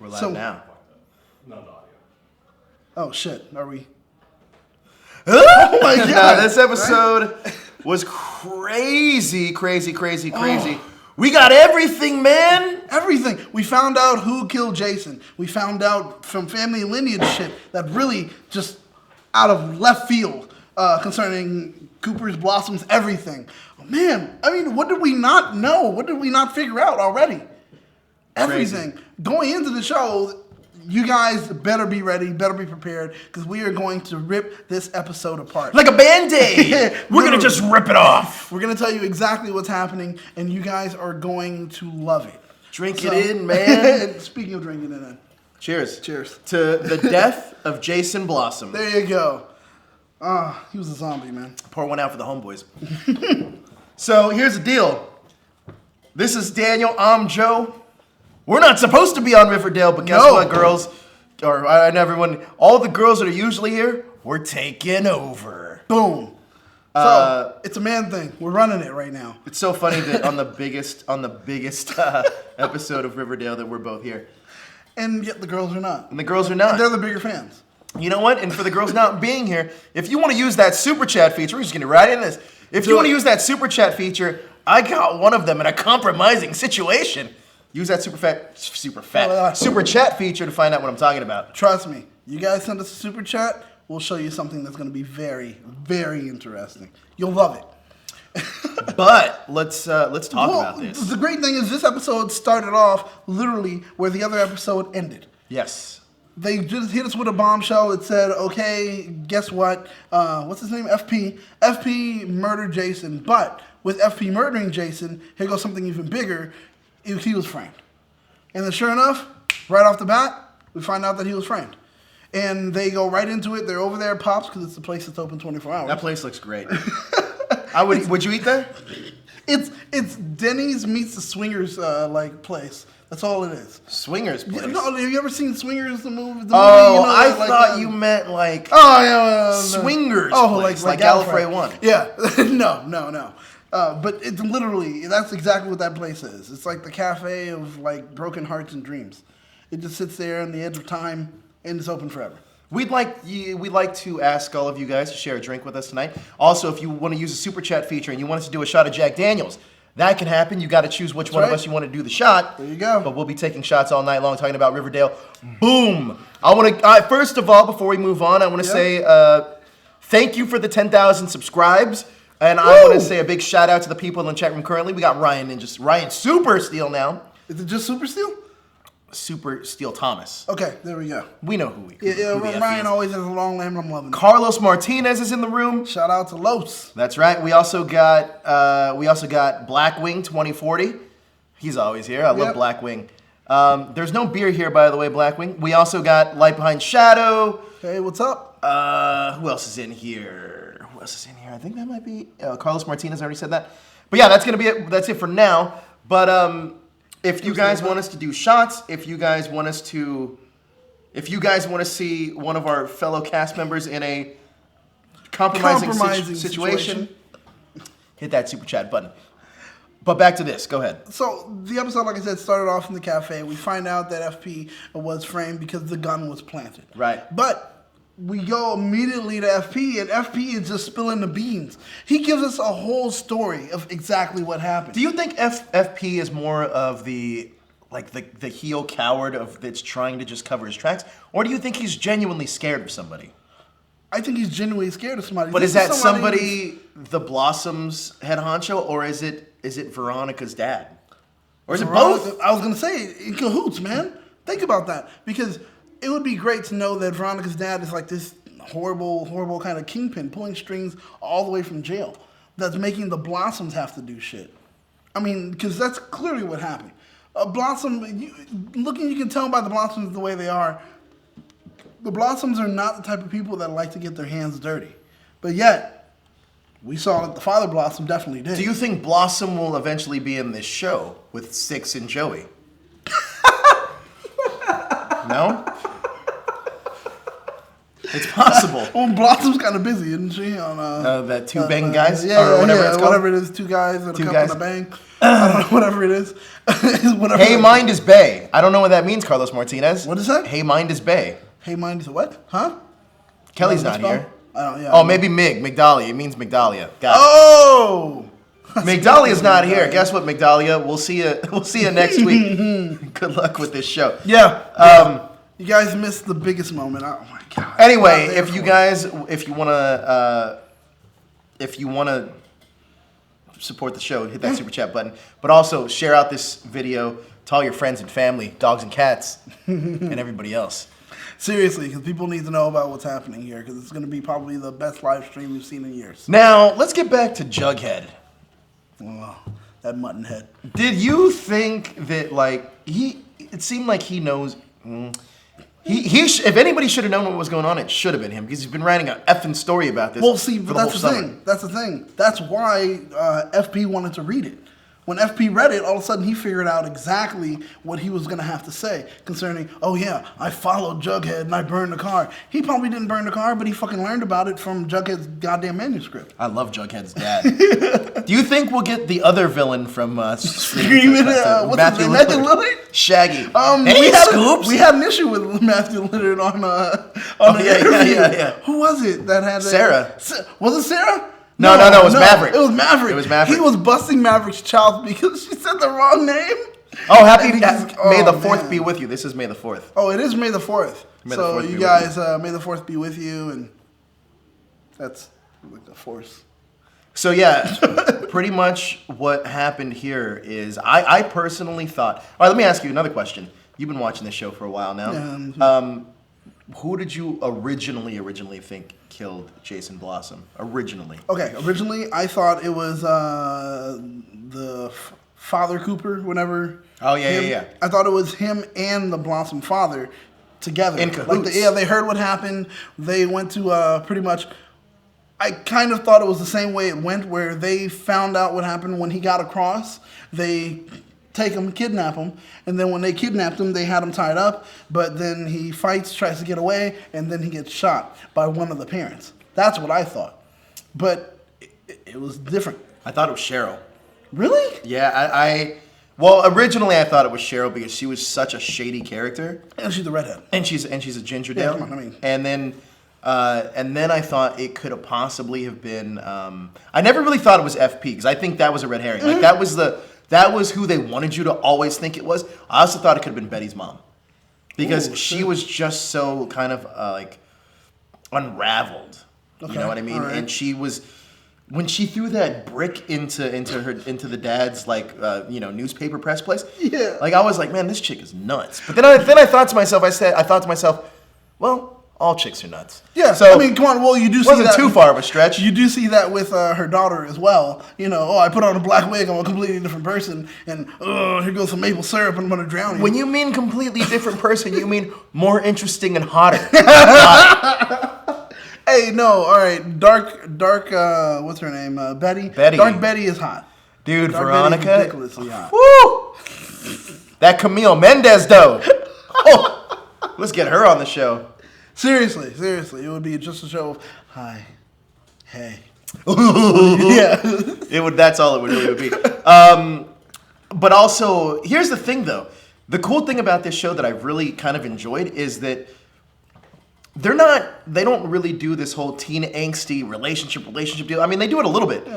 We're live now. No audio. Oh shit, are we? Oh my god! This episode was crazy. We got everything, man. Everything. We found out who killed Jason. We found out from family lineage shit that really just out of left field concerning Cooper's Blossoms, everything. Oh, man, I mean, what did we not know? What did we not figure out already? Everything. Crazy. Going into the show, you guys better be ready, better be prepared, because we are going to rip this episode apart. Like a Band-Aid. We're going to just rip it off. We're going to tell you exactly what's happening, and you guys are going to love it. Drink it in, man. Speaking of drinking it in. Cheers. Cheers. To the death of Jason Blossom. There you go. He was a zombie, man. Pour one out for the homeboys. So here's the deal. This is Daniel. I'm Joe. We're not supposed to be on Riverdale, but guess what, girls? And everyone, all the girls that are usually here, we're taking over. Boom. So it's a man thing. We're running it right now. It's so funny that on the biggest episode of Riverdale that we're both here. And yet the girls are not. And the girls are not. And they're the bigger fans. You know what? And for the girls not being here, if you want to use that super chat feature, we're just going to write in this. If you want to use that super chat feature, I got one of them in a compromising situation. Use that super chat feature to find out what I'm talking about. Trust me. You guys send us a super chat, we'll show you something that's going to be very, very interesting. You'll love it. But let's talk about this. The great thing is this episode started off literally where the other episode ended. Yes. They just hit us with a bombshell. It said, okay, guess what? What's his name? FP. FP murdered Jason. But with FP murdering Jason, here goes something even bigger. He was framed. And then sure enough, right off the bat, we find out that he was framed. And they go right into it. They're over there at Pops because it's the place that's open 24 hours. That place looks great. Would you eat there? It's Denny's meets the Swingers place. That's all it is. Swingers place? No, have you ever seen Swingers, the movie? I thought you meant like swingers place, like Gallifrey 1. Yeah, no. But it's literally, that's exactly what that place is. It's like the cafe of like broken hearts and dreams. It just sits there on the edge of time and it's open forever. We'd like to ask all of you guys to share a drink with us tonight. Also, if you want to use a super chat feature and you want us to do a shot of Jack Daniels, that can happen. You got to choose which one of us you want to do the shot. There you go. But we'll be taking shots all night long talking about Riverdale. Boom. First of all, before we move on, I want to say thank you for the 10,000 subscribes. And I want to say a big shout out to the people in the chat room currently. We got Ryan Super Steel now. Is it just Super Steel? Super Steel Thomas. Okay, there we go. We know who Ryan always has a long name. I'm loving it. Carlos Martinez is in the room. Shout out to Los. That's right. We also got Blackwing 2040. He's always here. I love Blackwing. There's no beer here, by the way, Blackwing. We also got Light Behind Shadow. Hey, what's up? Who else is in here? I think that might be Carlos Martinez. I already said that. But yeah, that's gonna be it. That's it for now. But if you guys want us to do shots, if you guys want to see one of our fellow cast members in a compromising situation, hit that super chat button. But back to this. Go ahead. So the episode, like I said, started off in the cafe. We find out that FP was framed because the gun was planted. Right. But we go immediately to FP, and FP is just spilling the beans. He gives us a whole story of exactly what happened. Do you think FP is more of the heel coward that's trying to just cover his tracks, or do you think he's genuinely scared of somebody? I think he's genuinely scared of somebody. But is that somebody the Blossoms head honcho, or is it Veronica's dad? Or is it both? I was going to say, in cahoots, man. Think about that. Because it would be great to know that Veronica's dad is like this horrible, horrible kind of kingpin, pulling strings all the way from jail. That's making the Blossoms have to do shit. I mean, because that's clearly what happened. Blossom, you can tell by the Blossoms the way they are. The Blossoms are not the type of people that like to get their hands dirty. But yet, we saw that the father Blossom definitely did. Do you think Blossom will eventually be in this show with Six and Joey? It's possible. Well, Blossom's kind of busy, isn't she? On that two bang guys, or whatever it's called. Whatever it is, two guys and two a couple guys. and a bang. I don't know, whatever it is. Whatever Hey, mind is bae. I don't know what that means, Carlos Martinez. What is that? Hey, mind is bae. Hey, mind is what? Huh? Kelly's not here. Yeah. Maybe Migdalia. It means Migdalia. Got it. Oh! Migdalia's not here. Guess what, Migdalia? We'll see you. We'll see you next week. Good luck with this show. Yeah. You guys missed the biggest moment. Oh my god. Anyway, if you wanna support the show, hit that super chat button. But also share out this video to all your friends and family, dogs and cats, and everybody else. Seriously, because people need to know about what's happening here, because it's going to be probably the best live stream we've seen in years. Now let's get back to Jughead. Oh, that mutton head. Did you think that it seemed like he knows? If anybody should have known what was going on, it should have been him, because he's been writing an effing story about this. Well, see, but for that's the thing. That's the thing. That's why FP wanted to read it. When FP read it, all of a sudden he figured out exactly what he was going to have to say concerning, oh yeah, I followed Jughead and I burned the car. He probably didn't burn the car, but he fucking learned about it from Jughead's goddamn manuscript. I love Jughead's dad. Do you think we'll get the other villain from Screaming? What's his name? Matthew Lillard? Shaggy. We had an issue with Matthew Lillard on the interview. Yeah. Who was it that had Sarah? Was it Sarah? No, it was Maverick. It was Maverick. He was busting Maverick's chops because she said the wrong name. Oh, May the 4th be with you. This is May the 4th. Oh, it is May the 4th. So you guys, May the 4th be with you, and that's like the force. So yeah, pretty much what happened here is I personally thought. All right, let me ask you another question. You've been watching this show for a while now. Yeah. Who did you originally think killed Jason Blossom? Originally. Okay, originally I thought it was the Father Cooper, whenever. Oh, yeah. I thought it was him and the Blossom father together. In cahoots. They heard what happened. They went to pretty much. I kind of thought it was the same way it went, where they found out what happened when he got across. They take him, kidnap him, and then when they kidnapped him, they had him tied up, but then he fights, tries to get away, and then he gets shot by one of the parents. That's what I thought. But it was different. I thought it was Cheryl. Really? Yeah, well, originally I thought it was Cheryl because she was such a shady character. And she's a redhead. And she's a Gingerdale. Yeah, come on, And then I thought it could have possibly have been. I never really thought it was FP because I think that was a red herring. Like that was who they wanted you to always think it was. I also thought it could have been Betty's mom because she was just so kind of unraveled. Okay. You know what I mean? Right. And she was when she threw that brick into the dad's newspaper press place. Yeah. Like I was like, man, this chick is nuts. But then I thought to myself, well. All chicks are nuts. Yeah, so I mean, come on. Well, you do see wasn't too far of a stretch. You do see that with her daughter as well. You know, I put on a black wig, I'm a completely different person, and here goes some maple syrup, and I'm gonna drown you. When you mean completely different person, you mean more interesting and hotter. Hey, no, all right, dark. What's her name? Betty. Dark Betty is hot. Dude, Dark Veronica. Betty is ridiculously hot. Woo! That Camila Mendes though. Oh, let's get her on the show. Seriously, it would be just a show of hi, hey. Yeah. That's all it would really be. But also, here's the thing though. The cool thing about this show that I've really kind of enjoyed is that they don't really do this whole teen angsty relationship deal. I mean, they do it a little bit.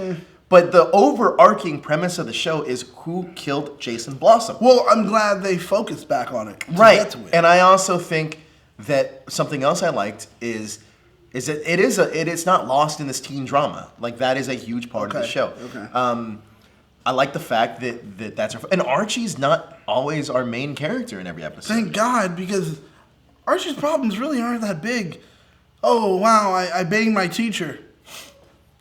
But the overarching premise of the show is who killed Jason Blossom. Well, I'm glad they focused back on it. Right. Get to it. And I also think that something else I liked is that it's not lost in this teen drama. Like that is a huge part of the show. Okay. I like the fact that's and Archie's not always our main character in every episode. Thank God, because Archie's problems really aren't that big. Oh wow, I banged my teacher.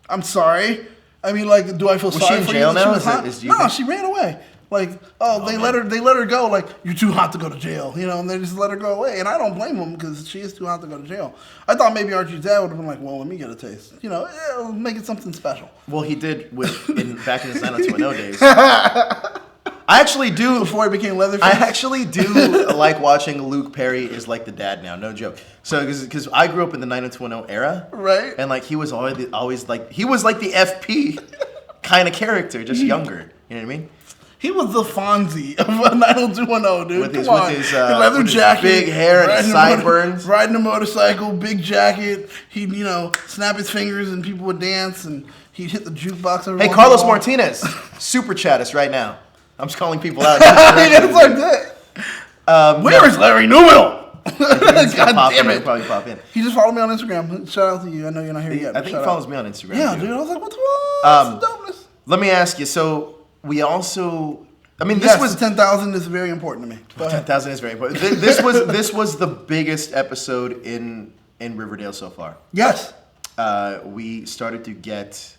I'm sorry. I mean, like, do I feel sorry for you? Was she in jail now? No, she ran away. Like, they let her go. Like, you're too hot to go to jail, you know, and they just let her go away. And I don't blame them because she is too hot to go to jail. I thought maybe Archie's dad would have been like, well, let me get a taste, you know, make it something special. Well, he did back in his 90210 days. I actually do. Before he became Leatherface. I actually do like watching Luke Perry is like the dad now. No joke. So because I grew up in the 90210 era, right? And like he was always like he was like the FP kind of character, just younger. You know what I mean? He was the Fonzie of 90210, dude. With his leather jacket, big hair and sideburns, riding a motorcycle, big jacket. He'd snap his fingers and people would dance and he'd hit the jukebox. Hey, Carlos Martinez, super chat us right now. I'm just calling people out. It's like that. Where is Larry Newell? God damn it! He'll probably pop in. He just followed me on Instagram. Shout out to you. I know you're not here yet. I think he follows me on Instagram. Yeah, too. dude. I was like, what the fuck? Let me ask you. So we also, this was 10,000 is very important to me. 10,000 is very important. This was the biggest episode in Riverdale so far. Yes. We started to get.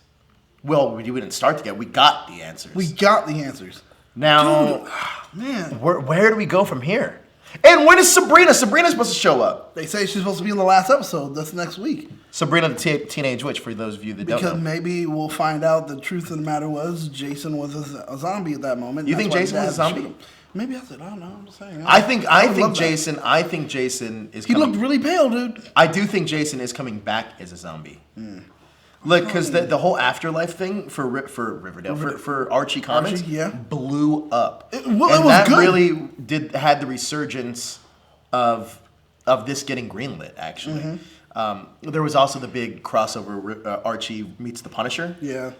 Well, we didn't start to get. We got the answers. We got the answers. Now, dude, man, where do we go from here? And when is Sabrina? Sabrina's supposed to show up. They say she's supposed to be in the last episode. That's next week. Sabrina the Teenage Witch, for those of you that don't know. Because maybe we'll find out the truth of the matter was Jason was a zombie at that moment. You think Jason was a zombie? Maybe I don't know. I'm just saying. I think Jason is. He looked really pale, dude. I do think Jason is coming back as a zombie. Look, because the whole afterlife thing for Riverdale, for Archie comics, blew up. It was good. Really had the resurgence of this getting greenlit, actually. There was also the big crossover, Archie meets the Punisher. Yeah.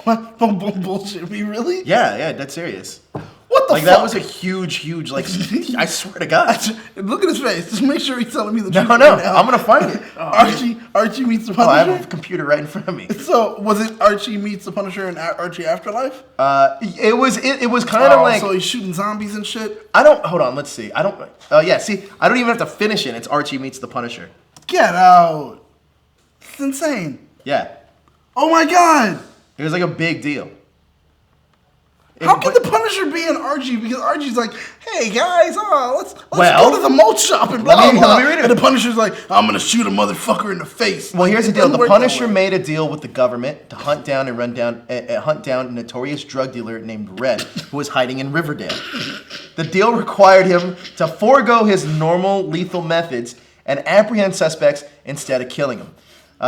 What? Bullshit, me really? Yeah, that's serious. What the fuck? That was a huge, I swear to God. Look at his face. Just make sure he's telling me the truth. No, I'm going to find it. Archie meets the Punisher? I have a computer right in front of me. So, was it Archie meets the Punisher and Archie Afterlife? It was kind of like... So he's shooting zombies and shit? Hold on, let's see. I don't even have to finish it. It's Archie meets the Punisher. Get out. It's insane. Yeah. Oh my God. It was like a big deal. How can the Punisher be an Archie? Because Archie's like, hey guys, let's go to the mulch shop and blah, blah. Let me read it. And the Punisher's like, I'm going to shoot a motherfucker in the face. Well, here's the deal. The Punisher made a deal with the government to hunt down a notorious drug dealer named Red, who was hiding in Riverdale. The deal required him to forego his normal lethal methods and apprehend suspects instead of killing them.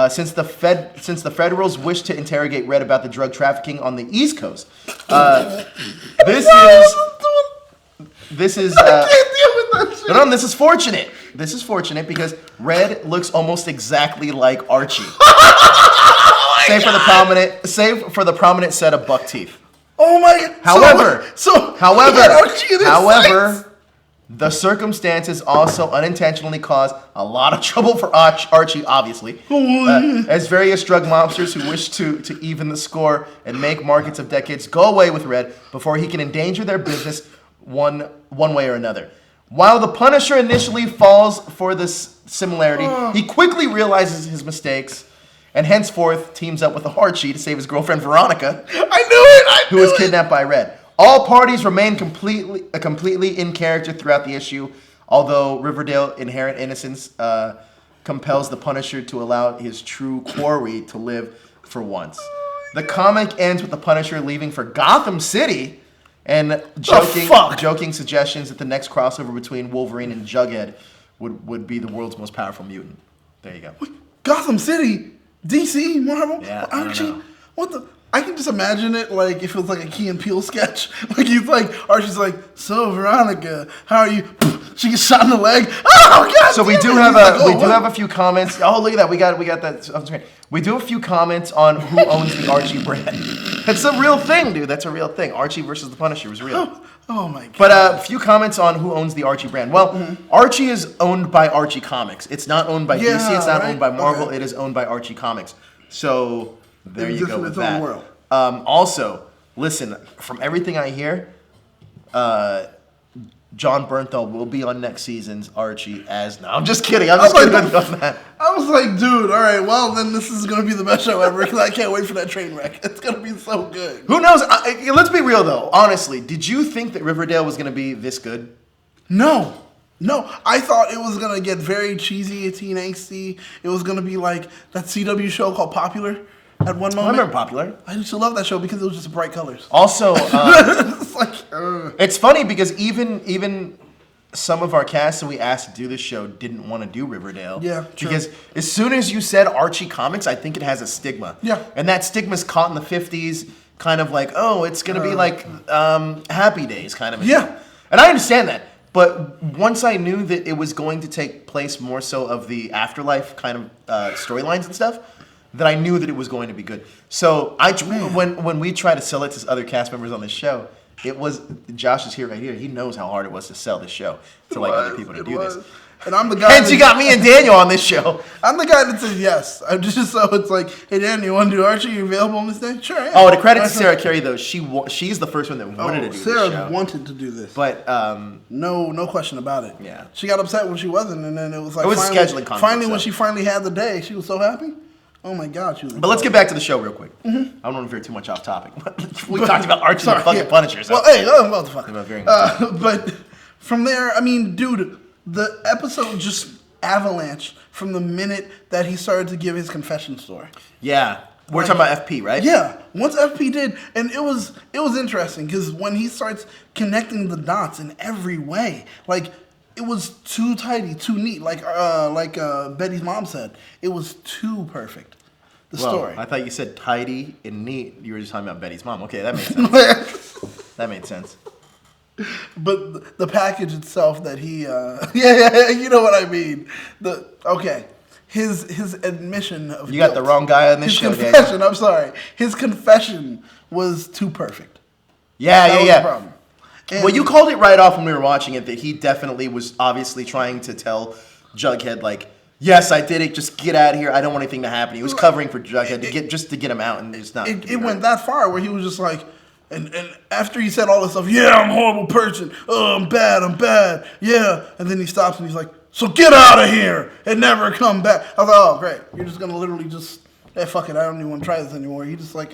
Since the Federals wish to interrogate Red about the drug trafficking on the East Coast, this is this is fortunate. This is fortunate because Red looks almost exactly like Archie, save for the prominent set of buck teeth. Oh my! However. The circumstances also unintentionally caused a lot of trouble for Archie, obviously, as various drug mobsters who wish to even the score and make markets of decades go away with Red before he can endanger their business one way or another. While the Punisher initially falls for this similarity, he quickly realizes his mistakes and henceforth teams up with Archie to save his girlfriend Veronica, who was kidnapped by Red. All parties remain completely in character throughout the issue, although Riverdale inherent innocence compels the Punisher to allow his true quarry to live for once. The comic ends with the Punisher leaving for Gotham City and joking suggestions that the next crossover between Wolverine and Jughead would be the world's most powerful mutant. There you go. Gotham City? DC? Marvel? Yeah, Archie? What the... I can just imagine it like if it was like a Key and Peele sketch. Like he's like, Archie's like, so Veronica, how are you? She gets shot in the leg. Oh God! So we do have a few comments. Oh, look at that. We got that on screen. We do have a few comments on who owns the Archie brand. It's a real thing, dude. That's a real thing. Archie versus the Punisher was real. Oh my God. But a few comments on who owns the Archie brand. Well, Archie is owned by Archie Comics. It's not owned by DC. It's not owned by Marvel. Okay. It is owned by Archie Comics. So there you go with that. Also, listen, from everything I hear, John Bernthal will be on next season's Archie as... No, I'm just kidding. I'm just kidding on that. I was like, dude, all right, well, then this is going to be the best show ever because I can't wait for that train wreck. It's going to be so good. Who knows? Let's be real, though. Honestly, did you think that Riverdale was going to be this good? No, I thought it was going to get very cheesy, teen angsty. It was going to be like that CW show called Popular. at one moment. I remember Popular. I used to love that show because it was just bright colors. Also, It's like, it's funny because even some of our cast that we asked to do this show didn't want to do Riverdale. Yeah, true. Because as soon as you said Archie comics, I think it has a stigma. Yeah. And that stigma's caught in the 50s, kind of like, oh, it's going to be like Happy Days kind of a Yeah. thing. And I understand that. But once I knew that it was going to take place more so of the afterlife kind of storylines and stuff, that I knew that it was going to be good. So when we try to sell it to other cast members on this show, it was, Josh is here right here. He knows how hard it was to sell this show to other people to do this. And I'm the guy. And you got me and Daniel on this show. I'm the guy that says yes. I'm just so it's like, hey Dan, you want to do Archie? You available on this day? Sure. Yeah. Oh, the credit to Sarah Carey though. She's the first one that wanted to do Sarah this show. wanted to do this, But no question about it. Yeah. She got upset when she wasn't, and then it was like It was scheduling conflict, Finally, so. when she finally had the day, she was so happy. Oh my God, she was. let's get back to the show real quick. I don't want to veer too much off topic. We talked about Archie and the fucking Punisher. So. Well, hey, motherfucker. About veering But from there, I mean, dude, the episode just avalanche from the minute that he started to give his confession story. Yeah. We're talking about FP, right? Yeah, once FP did, and it was interesting because when he starts connecting the dots in every way, like it was too tidy, too neat, like Betty's mom said, it was too perfect. The story. I thought you said tidy and neat. You were just talking about Betty's mom. Okay, that made sense. That made sense. But the package itself that he, yeah, you know what I mean. His admission of You got the wrong guy on this show, His confession. I'm sorry. His confession was too perfect. That was the problem. And Well, you called it right off when we were watching it that he definitely was obviously trying to tell Jughead like, yes, I did it. Just get out of here. I don't want anything to happen. He was covering for Jughead to get him out, and it's not. It went that far where he was just like, and after he said all this stuff, yeah, I'm a horrible person. Oh, I'm bad. Yeah, and then he stops and he's like, so get out of here and never come back. I was like, oh, great. You're just gonna literally just, fuck it. I don't even want to try this anymore. He just like,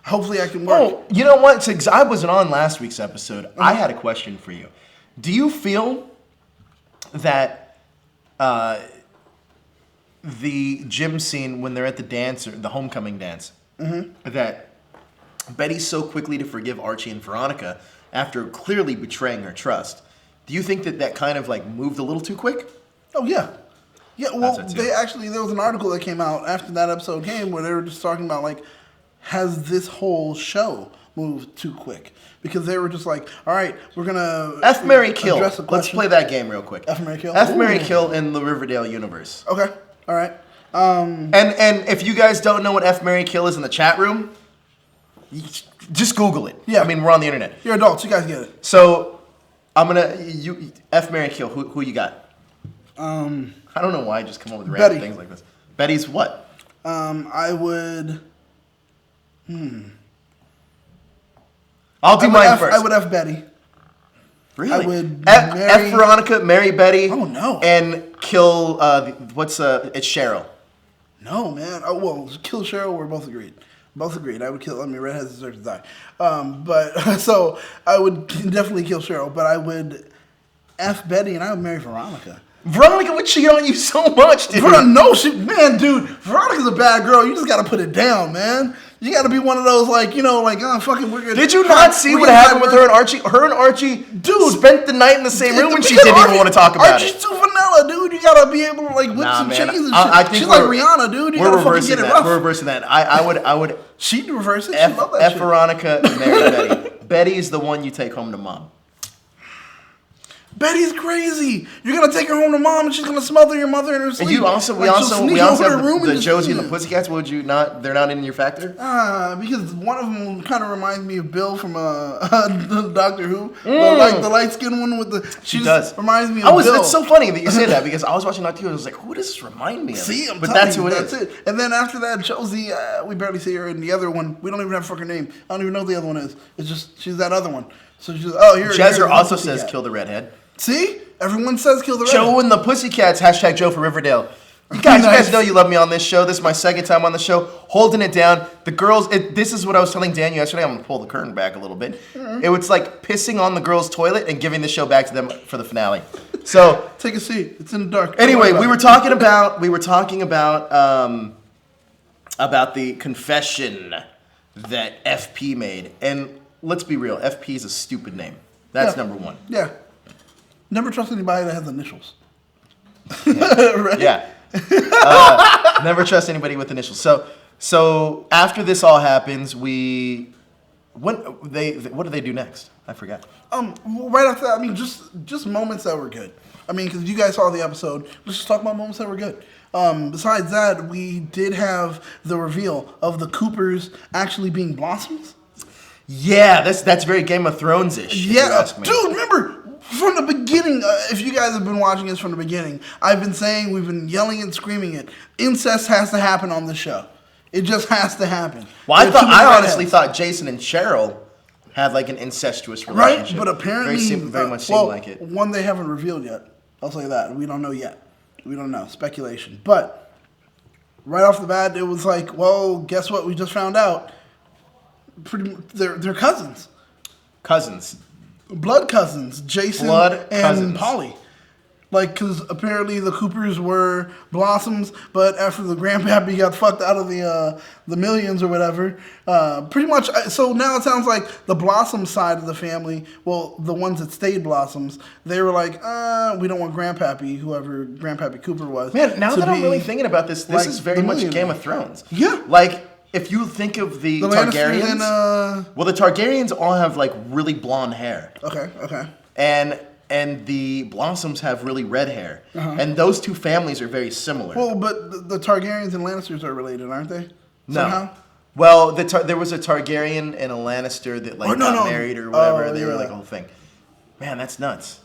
hopefully I can work. Oh, you know what? Since I wasn't on last week's episode, I had a question for you. Do you feel that the gym scene when they're at the dance or the homecoming dance, that Betty's so quickly to forgive Archie and Veronica after clearly betraying her trust? Do you think that kind of like moved a little too quick? Oh yeah. Yeah, well, That's it, too. there was an article that came out after that episode came where they were just talking about like, has this whole show moved too quick? Because they were just like, all right, we're gonna F, Marry, Kill. address a Let's question. play that game real quick. F, Marry, Kill. F, Marry, Ooh. Kill in the Riverdale universe. Okay, all right. And if you guys don't know what F, Marry, Kill is in the chat room, just Google it. Yeah. I mean, we're on the internet. You're adults, you guys get it. So I'm gonna F, Marry, Kill. Who you got? I don't know why I just come up with random Betty. things like this. Betty's what? I would. I'll do mine first. I would F Betty. Really? I would F marry- Veronica, marry Betty. Oh, no. And kill it's Cheryl. No, man. Oh, well, kill Cheryl. We're both agreed. Both agreed. I would kill. I mean, redheads deserve to die. But so I would definitely kill Cheryl. But I would F Betty and I would marry Veronica. Veronica would cheat on you so much, dude. Dude. Veronica's a bad girl. You just gotta put it down, man. You gotta be one of those like, fucking we're gonna. Did you not see what happened with her and Archie? Her and Archie, dude, spent the night in the same room when she because didn't even want to talk about Archie's it. too vanilla, dude. You gotta be able to like whip some man. cheese and shit. I think She's like Rihanna, dude. You gotta fucking get it rough. We're reversing that. I would She'd reverse it. She F, love that F shit. Veronica, marry Betty. Betty's the one you take home to mom. Betty's crazy. You're gonna take her home to mom, and she's gonna smother your mother in her sleep. And we also have the Josie and the Pussycats. Would you not? They're not in your factor. Because one of them kind of reminds me of Bill from Doctor Who. The light skinned one with the. She does. Reminds me of Bill. It's so funny that you say that because I was watching Doctor Who and I was like, who does this remind me of? See, but that's who it is. That's it. And then after that, Josie, we barely see her. And the other one, we don't even have a fucking name. I don't even know who the other one is. It's just she's that other one. So she's Jezzer also says kill the redhead. See? Everyone says kill the redhead. Joe and the Pussycats, hashtag Joe for Riverdale. You guys know you love me on this show. This is my second time on the show. Holding it down. The girls, this is what I was telling Daniel yesterday. I'm going to pull the curtain back a little bit. Mm-hmm. It was like pissing on the girls' toilet and giving the show back to them for the finale. So take a seat. It's in the dark. Anyway, we were talking about about the confession that FP made. And let's be real, FP is a stupid name. That's number one. Yeah. Never trust anybody that has initials. Yeah. Right? Yeah. Never trust anybody with initials. So after this all happens, what do they do next? I forgot. Right after that, I mean, just moments that were good. I mean, because you guys saw the episode. Let's just talk about moments that were good. Besides that, we did have the reveal of the Coopers actually being Blossoms. Yeah, that's very Game of Thrones-ish. Yeah, dude, remember from the beginning, if you guys have been watching this from the beginning, I've been saying, we've been yelling and screaming it. Incest has to happen on this show. It just has to happen. Well, I honestly thought Jason and Cheryl had like an incestuous relationship. Right, but apparently very much seemed like it. One they haven't revealed yet. I'll say that. We don't know yet. We don't know. Speculation. But right off the bat, it was like, well, guess what? We just found out. They're cousins. Cousins. Blood cousins. Jason and Polly. Like, because apparently the Coopers were Blossoms, but after the grandpappy got fucked out of the millions or whatever, pretty much, so now it sounds like the Blossom side of the family, well, the ones that stayed Blossoms, they were like, we don't want grandpappy, whoever grandpappy Cooper was. Man, now that I'm really thinking about this, this is very much Game of Thrones. Yeah. Like, if you think of the Targaryens, well, the Targaryens all have like really blonde hair. Okay. And the Blossoms have really red hair. And those two families are very similar. Well, but the Targaryens and Lannisters are related, aren't they? No. Somehow? Well, there was a Targaryen and a Lannister that like got married or whatever. They were like a whole thing. Man, that's nuts.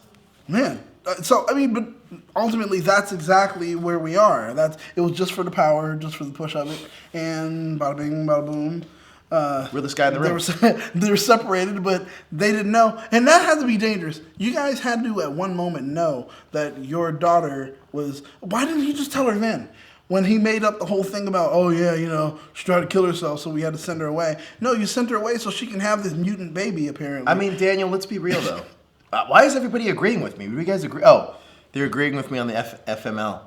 Man. So, I mean, but ultimately that's exactly where we are. It was just for the power, just for the push of it. And bada bing, bada boom. Realest guy in the room. They were separated, but they didn't know. And that had to be dangerous. You guys had to, at one moment, know that your daughter was... Why didn't you just tell her then? When he made up the whole thing about, oh, yeah, she tried to kill herself, so we had to send her away. No, you sent her away so she can have this mutant baby, apparently. I mean, Daniel, let's be real, though. Why is everybody agreeing with me? Do you guys agree? Oh, they're agreeing with me on the FML.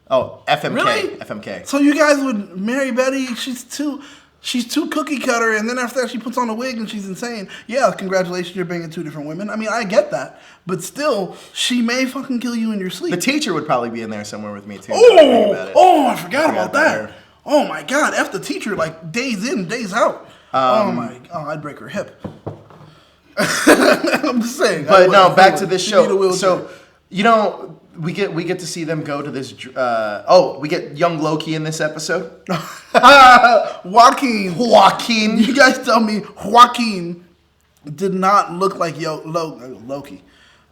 Oh, FMK. Really? FMK. So you guys would marry Betty? She's too cookie cutter, and then after that she puts on a wig and she's insane. Yeah, congratulations, you're banging two different women. I mean, I get that. But still, she may fucking kill you in your sleep. The teacher would probably be in there somewhere with me, too. I forgot about that. Oh, my God. F the teacher, like, days in, days out. I'd break her hip. I'm just saying. But no, back to this show. So, we get to see them go to this. We get young Loki in this episode. Joaquin. You guys tell me Joaquin did not look like Loki.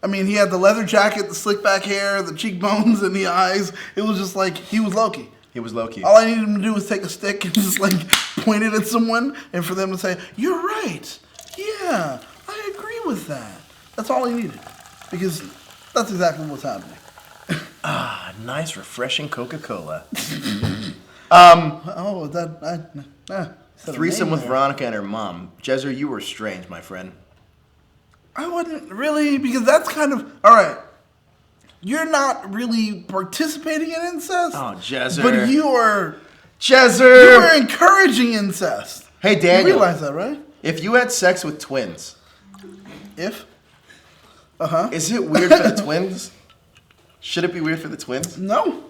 I mean, he had the leather jacket, the slick back hair, the cheekbones, and the eyes. It was just like he was Loki. He was Loki. All I needed him to do was take a stick and just like point it at someone, and for them to say, "You're right. Yeah, I agree with that." That's all I needed, because that's exactly what's happening. Nice, refreshing Coca-Cola. Threesome with Veronica and her mom. Jezzer, you were strange, my friend. I wouldn't really, because that's kind of... All right. You're not really participating in incest. Oh, Jezzer. But you are... Jezzer! You are encouraging incest. Hey, Daniel. You realize that, right? If you had sex with twins... If? Is it weird for the twins? Should it be weird for the twins? No.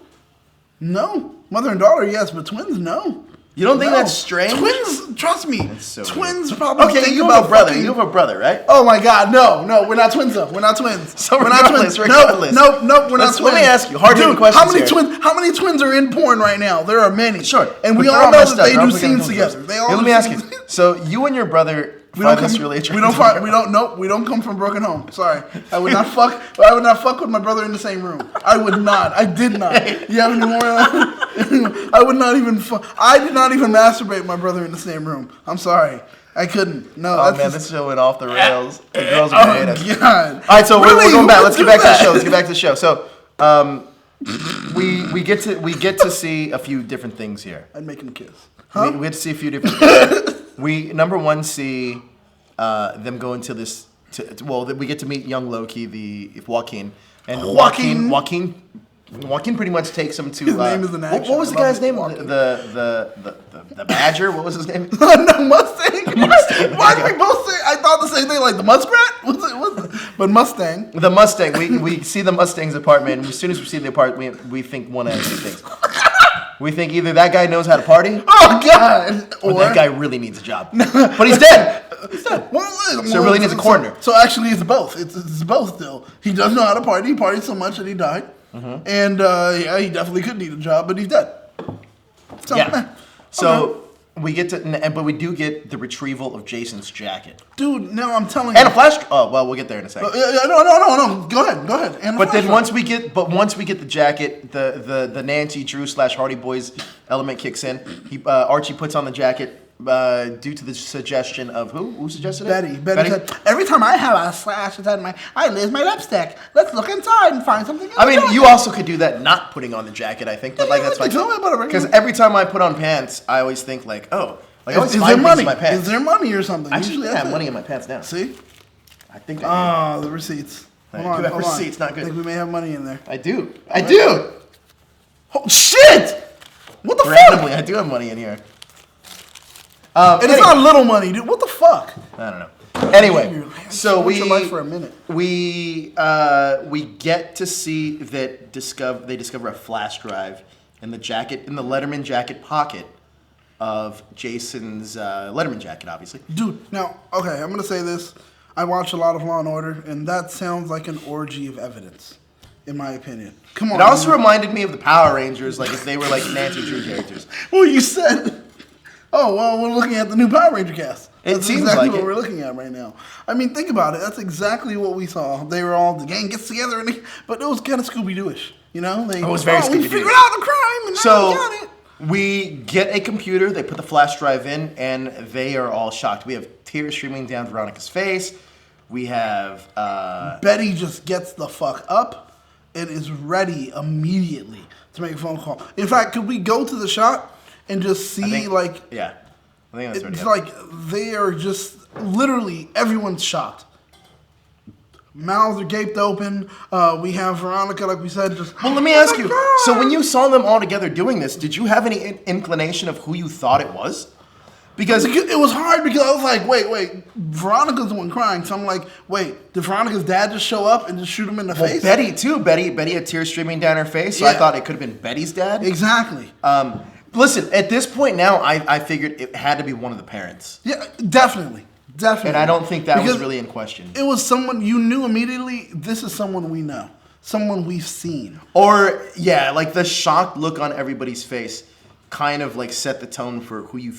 Mother and daughter, yes, but twins, no. You don't think that's strange? Twins, trust me. So twins weird. probably okay, think you about have a brother. fucking... You have a brother, right? Oh my God, no, we're not twins though. We're not twins. So we're not twins. Regardless. Nope, we're not twins. Let me ask you, hard-hitting questions How many twins are in porn right now? There are many. Sure. And we all know that they do scenes together. Let me ask you. So you and your brother we don't come from broken home. Sorry. I would not fuck with my brother in the same room. I would not. I did not. You have any more? I would not even I did not even masturbate my brother in the same room. I'm sorry. I couldn't. No. Oh man, this show went off the rails. The girls are hate us. God. All right, so we're going back. Let's get back to the show. So we get to see a few different things here. I'd make him kiss. We get to see a few different things. We number one see them go into this. We get to meet young Loki, the Joaquin, and Joaquin Joaquin pretty much takes him to. His name is an action. What was the guy's name? The Badger. What was his name? No, Mustang. Why did we both say? I thought the same thing. Like the Muskrat. But Mustang. The Mustang. We see the Mustang's apartment, and as soon as we see the apartment, we think one of two things. We think either that guy knows how to party. Oh God! Or that guy really needs a job. But he's dead. He's dead. So it really needs a coroner. So actually, it's both. It's both still. He does know how to party. He partied so much that he died. Mm-hmm. And yeah, he definitely could need a job, but he's dead. So, yeah. So we get to, but we do get the retrieval of Jason's jacket. Dude, no, I'm telling you. And a flash. Oh well, we'll get there in a second. No. Go ahead. And but then once we get the jacket, the Nancy Drew / Hardy Boys element kicks in. Archie puts on the jacket. Due to the suggestion of who? Who suggested it? Betty said, every time I have a slash inside I lose my lipstick. Let's look inside and find something. I mean, you also could do that not putting on the jacket, I think. But like that's fine. Because every time I put on pants, I always think like, oh, like I always find things in my pants. Is there money or something? I actually have money in my pants now. See? I think I do. The receipts. Hold on, have receipts, not good. I think we may have money in there. I do. Oh, shit! What the fuck? Randomly, I do have money in here. And it's not little money, dude. What the fuck? I don't know. Anyway, so your life for a minute. We get to see that they discover a flash drive in the Letterman jacket pocket of Jason's Letterman jacket, obviously. Dude, now, okay, I'm gonna say this. I watch a lot of Law and Order, and that sounds like an orgy of evidence, in my opinion. Come on. It also reminded me of the Power Rangers, like if they were like Nancy Drew characters. Well, you said. Oh, well, we're looking at the new Power Ranger cast. That's seems exactly like what we're looking at right now. I mean, think about it. That's exactly what we saw. They were all, the gang gets together, but it was kind of Scooby-Doo-ish. You know? It was very Scooby-Doo. We figured out the crime, and now we got it. We get a computer, they put the flash drive in, and they are all shocked. We have tears streaming down Veronica's face. We have... Betty just gets the fuck up and is ready immediately to make a phone call. In fact, could we go to the shot? And just see, yeah, I think that's it's like they are just literally everyone's shocked. Mouths are gaped open. We have Veronica, like we said, just. Well, let me ask you. So when you saw them all together doing this, did you have any inclination of who you thought it was? Because it was hard because I was like, wait, Veronica's the one crying. So I'm like, wait, did Veronica's dad just show up and just shoot him in the face? Betty too. Betty had tears streaming down her face, so I thought it could have been Betty's dad. Exactly. Listen, at this point now, I figured it had to be one of the parents. Yeah, definitely. And I don't think that was really in question. It was someone you knew immediately, this is someone we know. Someone we've seen. Or, yeah, like the shocked look on everybody's face kind of like set the tone for who you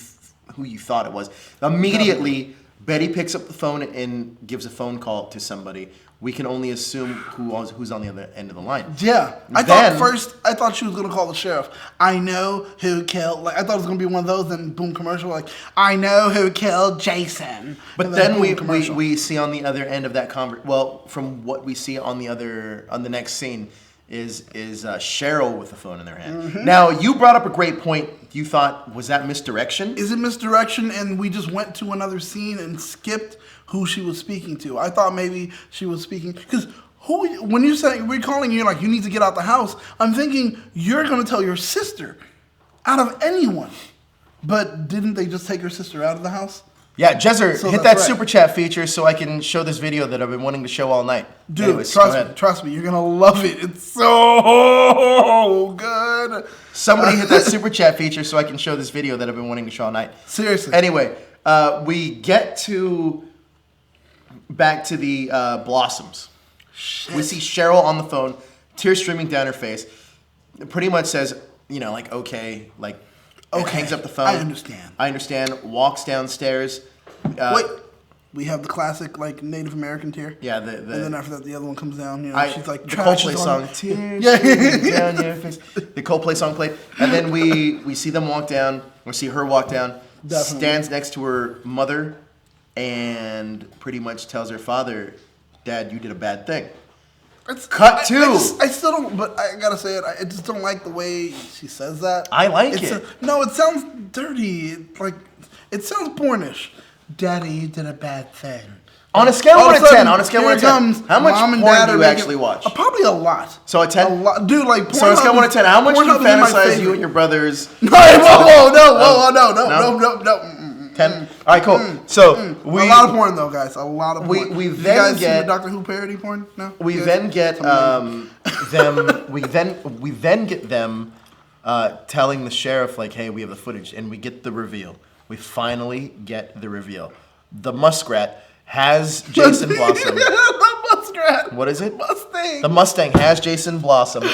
thought it was. Immediately, Betty picks up the phone and gives a phone call to somebody. We can only assume who's on the other end of the line. Yeah. I thought she was going to call the sheriff. I know who killed, I thought it was going to be one of those, and boom, commercial, like, I know who killed Jason. But then we see on the other end of that from what we see on the next scene is Cheryl with the phone in their hand. Mm-hmm. Now, you brought up a great point. You thought, was that misdirection? Is it misdirection and we just went to another scene and skipped who she was speaking to? I thought maybe she was speaking, because when you say we're calling you like you need to get out the house, I'm thinking you're going to tell your sister out of anyone. But didn't they just take her sister out of the house? Yeah, Jezzer, hit that super chat feature so I can show this video that I've been wanting to show all night. Dude, anyways, trust me, you're going to love it. It's so good. Somebody hit that super chat feature so I can show this video that I've been wanting to show all night. Seriously. Anyway, we get back to the Blossoms. Shit. We see Cheryl on the phone, tears streaming down her face. It pretty much says, okay, hangs up the phone. I understand. Walks downstairs. Wait, we have the classic Native American tear. Yeah, and then after that, the other one comes down. She's like the Coldplay song. Tears down your face. The Coldplay song played, and then we see them walk down, or see her walk down. Definitely. Stands next to her mother, and pretty much tells her father, "Dad, you did a bad thing." Cut two. I still don't, but I gotta say it. I just don't like the way she says that. I like it. No, it sounds dirty. It sounds pornish. Daddy, you did a bad thing. On a scale of 1 to 10, how much mom and porn dad do you actually watch? Probably a lot. So a 10? A lot. Dude, like, so on a scale of 1 to 10, how much do you fantasize you and your brothers? No. 10? All right, cool. So a lot of porn, though, guys. A lot of porn. We you then guys get see the Doctor Who parody porn? No. We then get them. We then get them telling the sheriff like, "Hey, we have the footage," and we get the reveal. We finally get the reveal. The muskrat has Jason Blossom. The muskrat. What is it? Mustang. The Mustang has Jason Blossom,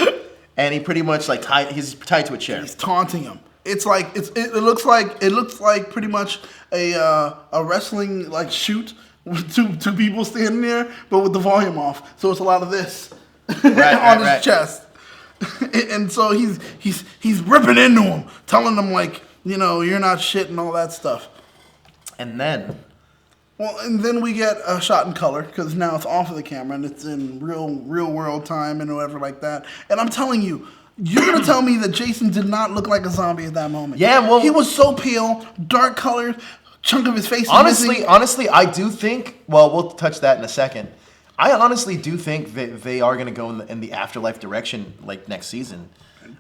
and he pretty much like he's tied to a chair. He's taunting him. It's like it looks like pretty much a wrestling like shoot with two people standing there, but with the volume off. So it's a lot of this on his chest, and so he's ripping into him, telling him like, you know, you're not shit and all that stuff. And then we get a shot in color because now it's off of the camera and it's in real world time and whatever like that. And I'm telling you. You're going to tell me that Jason did not look like a zombie at that moment. Yeah, well... He was so pale, dark colors, chunk of his face honestly, I do think... Well, we'll touch that in a second. I honestly do think that they are going to go in the afterlife direction, like, next season.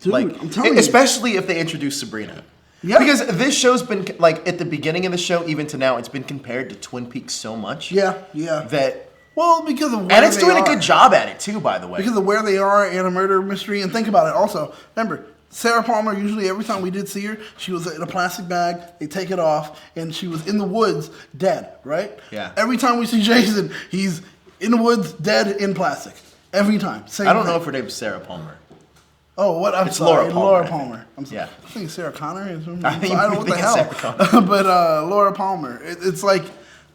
Dude, like, I'm telling you. Especially if they introduce Sabrina. Yeah. Because this show's been, like, at the beginning of the show, even to now, it's been compared to Twin Peaks so much. Yeah. That... Well, because of where and it's doing a good job at it too, by the way. Because of where they are and a murder mystery. And think about it also. Remember, Sarah Palmer, usually every time we did see her, she was in a plastic bag. They take it off. And she was in the woods, dead, right? Yeah. Every time we see Jason, he's in the woods, dead, in plastic. Every time. Same I don't thing. know if her name's Sarah Palmer. Oh, what? I'm it's sorry. Laura Palmer. I'm sorry. Yeah. I think Sarah Connor. I don't know what the hell. But Laura Palmer. It's like...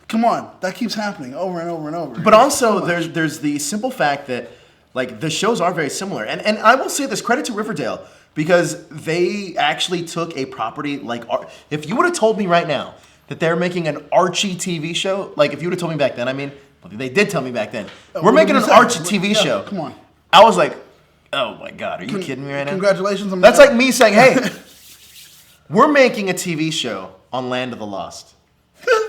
Come on, that keeps happening over and over and over. But also, there's the simple fact that like the shows are very similar, and I will say this, credit to Riverdale, because they actually took a property like if you would have told me right now that they're making an Archie TV show, like if you would have told me back then, I mean, they did tell me back then, we're making an Archie TV show. Come on, I was like, oh my god, are you kidding me right now? Congratulations on That's like me saying, hey, we're making a TV show on Land of the Lost.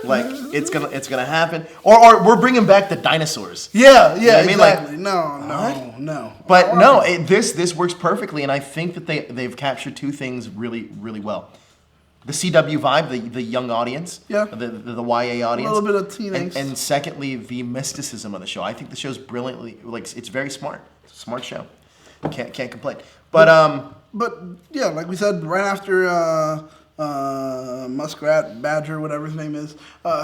Like it's gonna happen, or we're bringing back the dinosaurs. Yeah, you know I mean, exactly. Like, no. But no, this works perfectly, and I think that they've captured two things really really well: the CW vibe, the young audience, the YA audience, a little bit of teen angst, and secondly the mysticism of the show. I think the show's brilliantly it's very smart. It's a smart show. Can't complain. But yeah, like we said, right after. Muskrat, Badger, whatever his name is,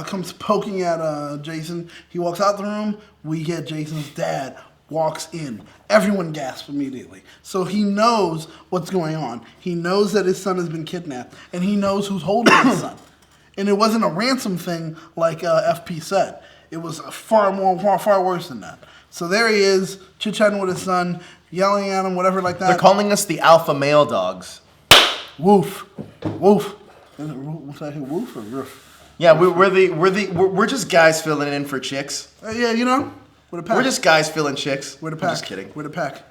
comes poking at Jason. He walks out the room. We get Jason's dad walks in. Everyone gasps immediately. So he knows what's going on. He knows that his son has been kidnapped, and he knows who's holding his son. And it wasn't a ransom thing like FP said. It was far worse than that. So there he is, chit-chatting with his son, yelling at him, whatever like that. They're calling us the alpha male dogs. Woof. Woof. What's that here? Woof or roof? Yeah, we're just guys filling in for chicks. Yeah, you know, with a pack. We're just guys filling chicks. With a pack. I'm just kidding. With a pack.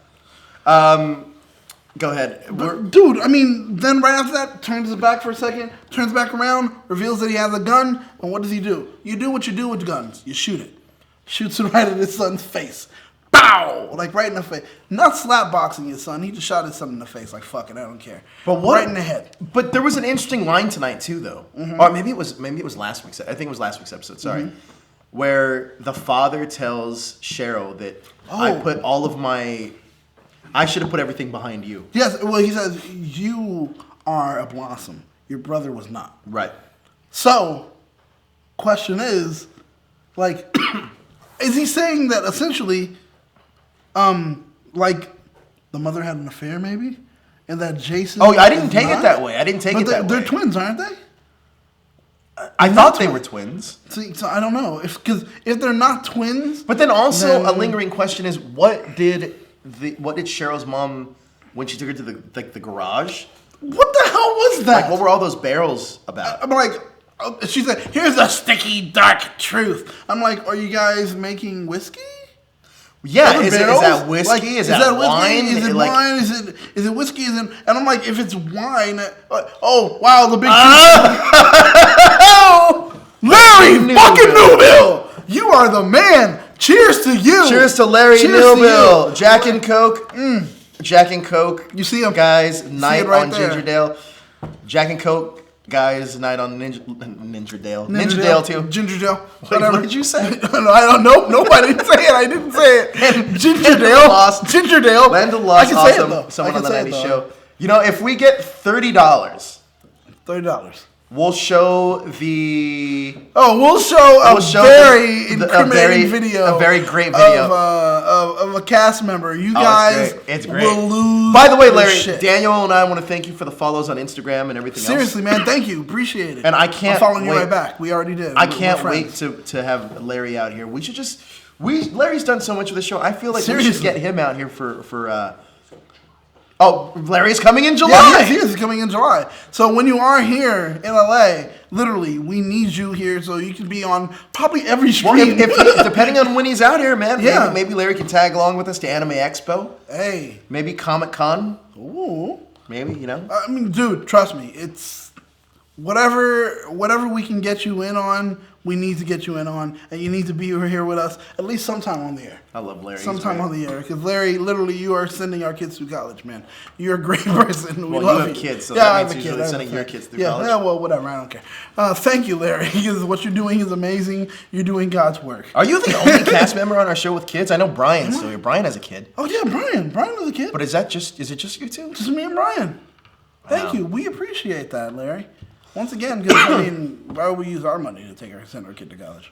Go ahead. Dude, I mean, then right after that, turns his back for a second, turns back around, reveals that he has a gun, and what does he do? You do what you do with guns. You shoot it. Shoots it right at his son's face. Bow! Like right in the face. Not slap boxing his son. He just shot his son in the face. Like, fuck it, I don't care. But what? Right in the head. But there was an interesting line tonight too, though. Mm-hmm. Or maybe it was last week's. I think it was last week's episode. Sorry, where the father tells Cheryl that I should have put everything behind you. Yes. Well, he says you are a blossom. Your brother was not. Right. So, question is, like, is he saying that essentially? Like, the mother had an affair, maybe? And that Jason... Oh, I didn't take it that way. They're twins, aren't they? I thought they were twins. See, so I don't know. If they're not twins... But then also, a lingering question is, what did Cheryl's mom, when she took her to the garage... What the hell was that? Like, what were all those barrels about? I'm like... She said, here's the sticky, dark truth. I'm like, are you guys making whiskey? Yeah, is that whiskey? Like, is that wine? Is it wine? Is it whiskey? And I'm like, if it's wine, oh wow, the big Larry fucking Newville, You are the man. Cheers to you. Cheers to Larry Nilbill. Jack and Coke. Jack and Coke. You see him? Guys, night right on there. Gingerdale. Jack and Coke. Guys, night on Ninjerdale. Ninjerdale too. Gingerdale. Wait, what did you say? I don't know. Nope, I didn't say it. I didn't say it. Gingerdale. Lost. Gingerdale. Land of Lost. I can Awesome. say it though. Someone on the 90s show. You know, if we get $30, $30. we'll show the. We'll show a very incriminating video. A very great video of a cast member. You guys it's great. will lose. By the way, Larry, shit. Daniel and I want to thank you for the follows on Instagram and everything Seriously, else. man, thank you. Appreciate it. And I can't I'm following you wait. right back. We already did. I can't wait to have Larry out here. We should just. Larry's done so much of the show. I feel like we should get him out here for Oh, Larry's coming in July. Yeah, he is coming in July. So when you are here in LA, literally, we need you here so you can be on probably every Well, screen. if depending on when he's out here, man, Yeah. maybe Larry can tag along with us to Anime Expo. Hey. Maybe Comic Con. Ooh. Maybe, you know. I mean, dude, trust me. It's whatever we can get you in on, we need to get you in on, and you need to be here with us at least sometime on the air. I love Larry. Sometime on the air, because Larry, literally, you are sending our kids through college, man. You're a great person. We Well, love you have kids, so yeah, that I means have a you're kid. really sending your kids through college. Yeah, well, whatever. I don't care. Thank you, Larry, because what you're doing is amazing. You're doing God's work. Are you the only cast member on our show with kids? I know Brian's still here. Brian has a kid. Oh yeah, Brian. Brian was a kid. But is it just you two? Just me and Brian. Thank you. We appreciate that, Larry. Once again, because I mean, why would we use our money to send our kid to college?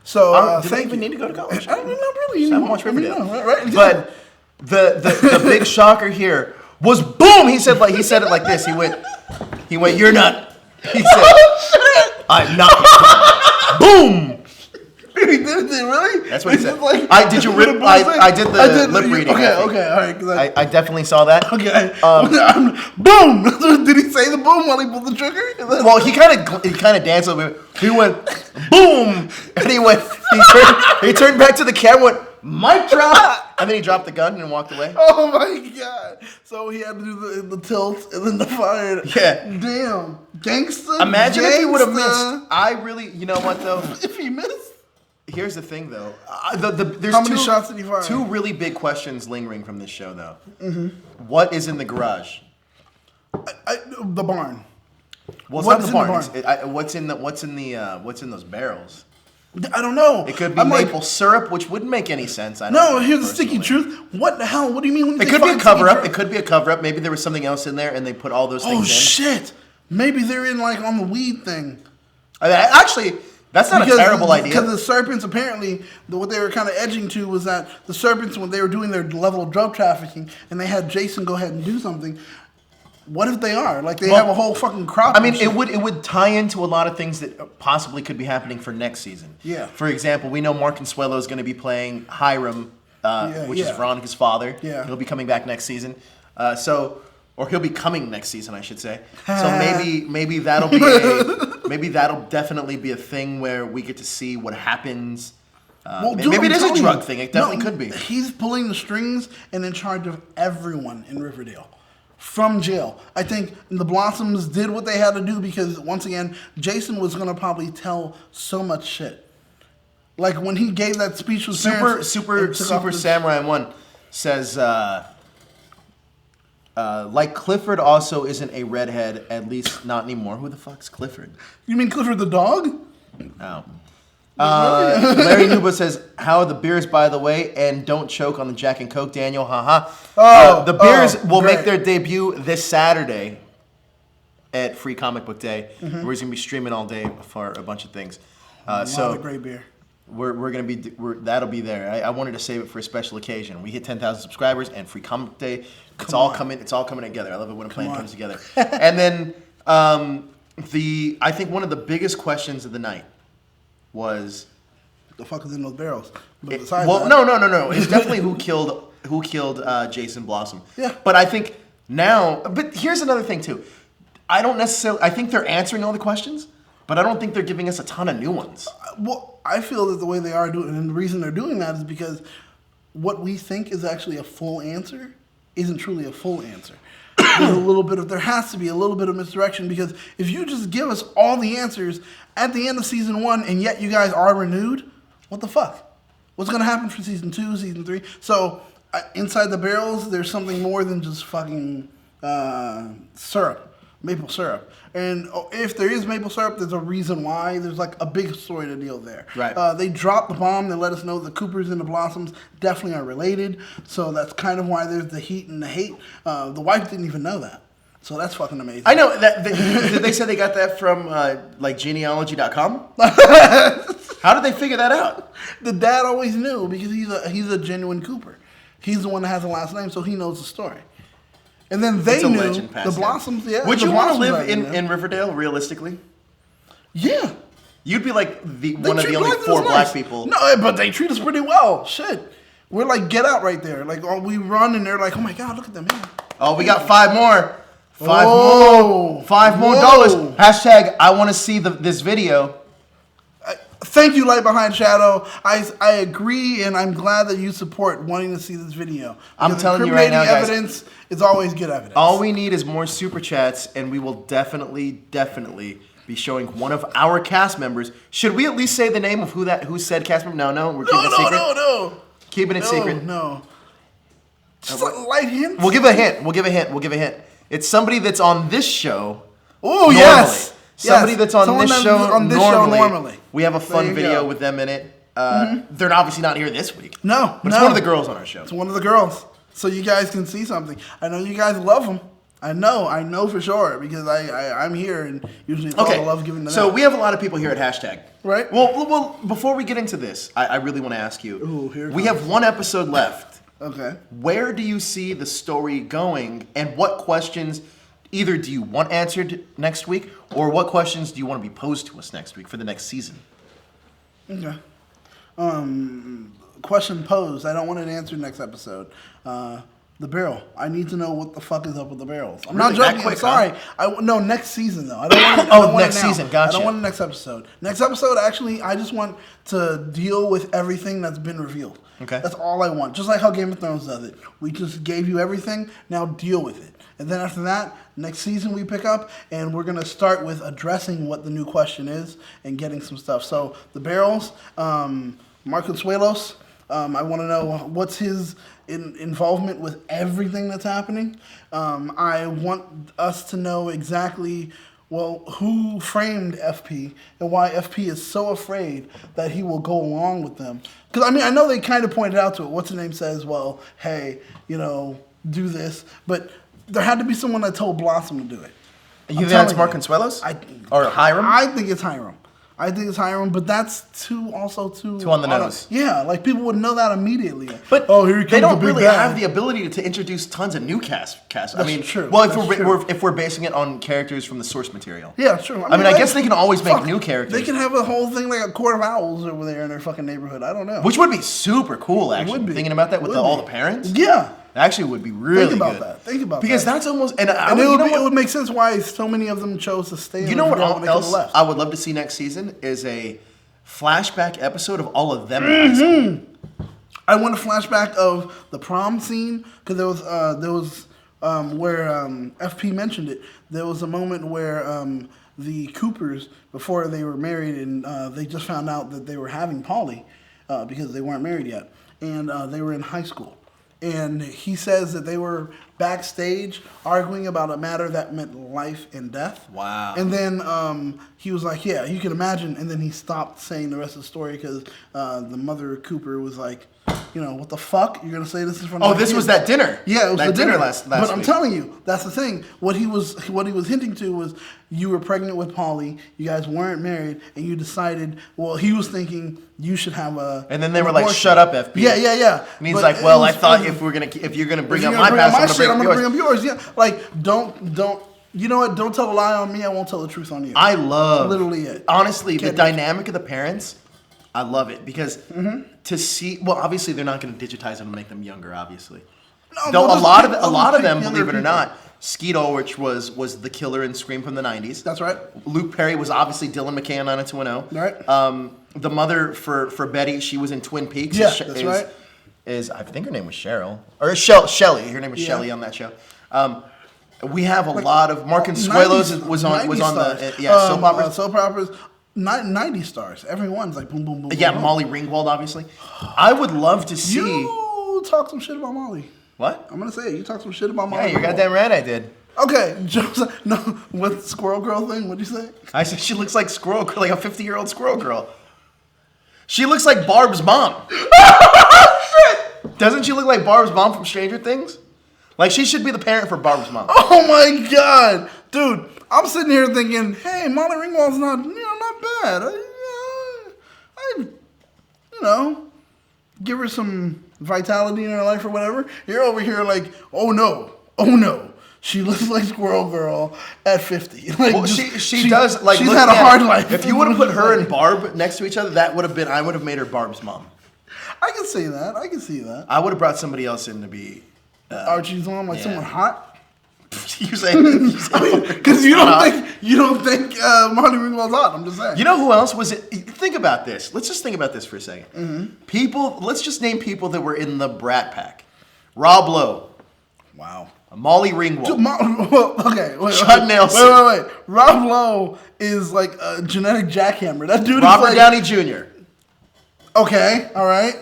So Do they even need to go to college? I don't know, really. I haven't watched Riverdale. Right? But the big shocker here was boom. He said it like this. He went. You're not. He said, Oh, I'm not. Boom. He did it, really? That's what he said. Like, I did the lip reading. Okay, all right. I definitely saw that. Okay. Boom! Did he say the boom while he pulled the trigger? Well, he kind of danced a little bit. He went boom, and he turned back to the camera, went mic drop, and then he dropped the gun and walked away. Oh my god! So he had to do the tilt and then the fire. Yeah. Damn, gangster. Imagine if he would have missed. I really, you know what though? If he missed. Here's the thing, though. There's How many shots did he fire? Two really big questions lingering from this show, though. Mm-hmm. What is in the garage? The barn. Well, it's What's not the in barn. What's in those barrels? I don't know. It could be maple syrup, which wouldn't make any sense. Here's the sticky truth. What the hell? What do you mean? When It could be a cover-up. It could be a cover-up. Maybe there was something else in there, and they put all those things in. Oh shit! Maybe they're in on the weed thing. Actually, that's not a terrible idea. Because the serpents, apparently, what they were kind of edging to was that the serpents, when they were doing their level of drug trafficking, and they had Jason go ahead and do something. What if they are? They have a whole fucking crop. I mean, it would tie into a lot of things that possibly could be happening for next season. Yeah. For example, we know Mark Consuelo is going to be playing Hiram, which is Veronica's father. Yeah. He'll be coming back next season. Or he'll be coming next season, I should say. So maybe that'll be that'll definitely be a thing where we get to see what happens. Maybe it is a drug thing. It definitely could be. He's pulling the strings and in charge of everyone in Riverdale. From jail. I think the Blossoms did what they had to do because, once again, Jason was going to probably tell so much shit. Like when he gave that speech with Super Samurai 1 says, like Clifford also isn't a redhead, at least not anymore. Who the fuck's Clifford? You mean Clifford the dog? Oh. Larry Nuba says, how are the beers, by the way? And don't choke on the Jack and Coke, Daniel. Haha. The beers will make their debut this Saturday at Free Comic Book Day. Where he's going to be streaming all day for a bunch of things. A lot of great beer. We're gonna be that'll be there. I wanted to save it for a special occasion. We hit 10,000 subscribers and Free Comic Day. It's all coming together. I love it when a plan comes together. And then I think one of the biggest questions of the night was the fuck is in those barrels? No. It's definitely who killed Jason Blossom. Yeah. But I think now. But here's another thing too. I think they're answering all the questions, but I don't think they're giving us a ton of new ones. Well, I feel that the way they are doing it, and the reason they're doing that is because what we think is actually a full answer isn't truly a full answer. There has to be a little bit of misdirection, because if you just give us all the answers at the end of season 1 and yet you guys are renewed, What the fuck? What's gonna happen for season 2, season 3? So inside the barrels, there's something more than just fucking syrup, maple syrup. And if there is maple syrup, there's a reason why. There's like a big story to deal there. Right. They dropped the bomb. They let us know the Coopers and the Blossoms definitely are related. So that's kind of why there's the heat and the hate. The wife didn't even know that. So that's fucking amazing. I know that they said they got that from like genealogy.com. How did they figure that out? The dad always knew because he's a genuine Cooper. He's the one that has the last name, so he knows the story. And then they knew the Blossoms. Yeah. Would you want to live in Riverdale realistically? Yeah. You'd be like one of the only 4 black people. No, but they treat us pretty well. Shit. We're like Get Out right there. Like we run and they're like, oh my God, look at them. Man. Oh, we got 5 more. 5 more dollars. Hashtag I want to see this video. Thank you, Light Behind Shadow. I agree, and I'm glad that you support wanting to see this video. I'm telling you right now, guys. Evidence is always good evidence. All we need is more super chats, and we will definitely be showing one of our cast members. Should we at least say the name of who said cast member? No, we're keeping it secret. No. Keeping it secret. No. Just a light hint. We'll give a hint. It's somebody that's on this show. Oh yes. Somebody that's on this show normally. We have a fun video go. with them in it. They're obviously not here this week. No. But it's one of the girls on our show. It's one of the girls. So you guys can see something. I know you guys love them. I know for sure because I'm here and usually it's all the love given to them. So we have a lot of people here at Hashtag. Right. Well, before we get into this, I really want to ask you. We have 1 episode left. Okay. Where do you see the story going, and what questions either do you want answered next week, or what questions do you want to be posed to us next week for the next season? Okay. Question posed. I don't want it answered next episode. The barrel. I need to know what the fuck is up with the barrels. I'm not joking. I'm sorry. No, next season though. I don't want next season. Gotcha. I don't want the next episode. Next episode, actually, I just want to deal with everything that's been revealed. Okay. That's all I want. Just like how Game of Thrones does it. We just gave you everything. Now deal with it. And then after that, next season we pick up, and we're gonna start with addressing what the new question is and getting some stuff. So the barrels, Mark Consuelos. I want to know what's his involvement with everything that's happening. I want us to know exactly, who framed FP and why FP is so afraid that he will go along with them. Because, I know they kind of pointed out to it. What's the name says, hey, do this. But there had to be someone that told Blossom to do it. You think that's Mark Consuelos? Or Hiram? I think it's Hiram. But that's too on the nose. Yeah, like people would know that immediately. But here he comes, they don't really have the ability to introduce tons of new cast. That's true. Well, if we're basing it on characters from the source material. Yeah, true. I guess they can always make new characters. They can have a whole thing like a court of owls over there in their fucking neighborhood. I don't know. Which would be super cool, actually. It would be. Thinking about that with all the parents. Yeah. Actually, would be really Think about good. that. Think about because that. That's almost it would make sense why so many of them chose to stay. You know what else I would love to see next season is a flashback episode of all of them in high school. I want a flashback of the prom scene because there was where FP mentioned it. There was a moment where the Coopers, before they were married, and they just found out that they were having Polly because they weren't married yet, and they were in high school. And he says that they were backstage arguing about a matter that meant life and death. Wow. And then he was like, yeah, you can imagine. And then he stopped saying the rest of the story because the mother Cooper was like, what the fuck? You're going to say this in front of this was that dinner. Yeah, it was that the dinner last But week. I'm telling you, that's the thing. What he was hinting to was you were pregnant with Polly, you guys weren't married, and you decided, he was thinking you should have a And then they were like, shut up, FP. Yeah. And he's like, I thought if you're going to bring up my past, I'm going to bring up yours. Yeah. Like, don't, you know what? Don't tell a lie on me. I won't tell the truth on you. I love, that's literally it. Honestly, the dynamic of the parents, I love it because to see, obviously they're not going to digitize them and make them younger, obviously. No, though a lot of them, believe it or not, Skeet Ulrich was the killer in Scream from the 90s. That's right. Luke Perry was obviously Dylan McKay on 90210. Right. The mother for Betty, she was in Twin Peaks. Yeah, that's right. I think her name was Cheryl. Or Shelly. Her name was Shelly on that show. We have a lot of Mark Consuelos was on the soap operas. Soap operas. 90 stars. Everyone's like boom, boom, boom. Yeah, boom. Molly Ringwald, obviously. I would love to see. You talk some shit about Molly. What? I'm gonna say it. You talk some shit about Molly. Yeah, you're goddamn right. I did. Okay, no. What Squirrel Girl thing? What'd you say? I said she looks like Squirrel, like a 50-year-old Squirrel Girl. She looks like Barb's mom. Shit! Doesn't she look like Barb's mom from Stranger Things? Like she should be the parent for Barb's mom. Oh my god, dude! I'm sitting here thinking, hey, Molly Ringwald's not bad. I give her some vitality in her life or whatever. You're over here like, oh no. She looks like Squirrel Girl at 50. Like, well, she does. Like, she's had a hard life. If you would have put her and Barb next to each other, I would have made her Barb's mom. I can see that. I can see that. I would have brought somebody else in to be Archie's mom, like someone hot. You saying? Because you don't think Molly Ringwald's hot. I'm just saying. You know who else was it? Think about this. Let's just think about this for a second. Mm-hmm. Let's just name people that were in the Brat Pack. Rob Lowe. Wow. Molly Ringwald. Okay. Judd Nelson. Wait. Rob Lowe is like a genetic jackhammer. That dude Robert is like, Downey Jr. Okay. All right.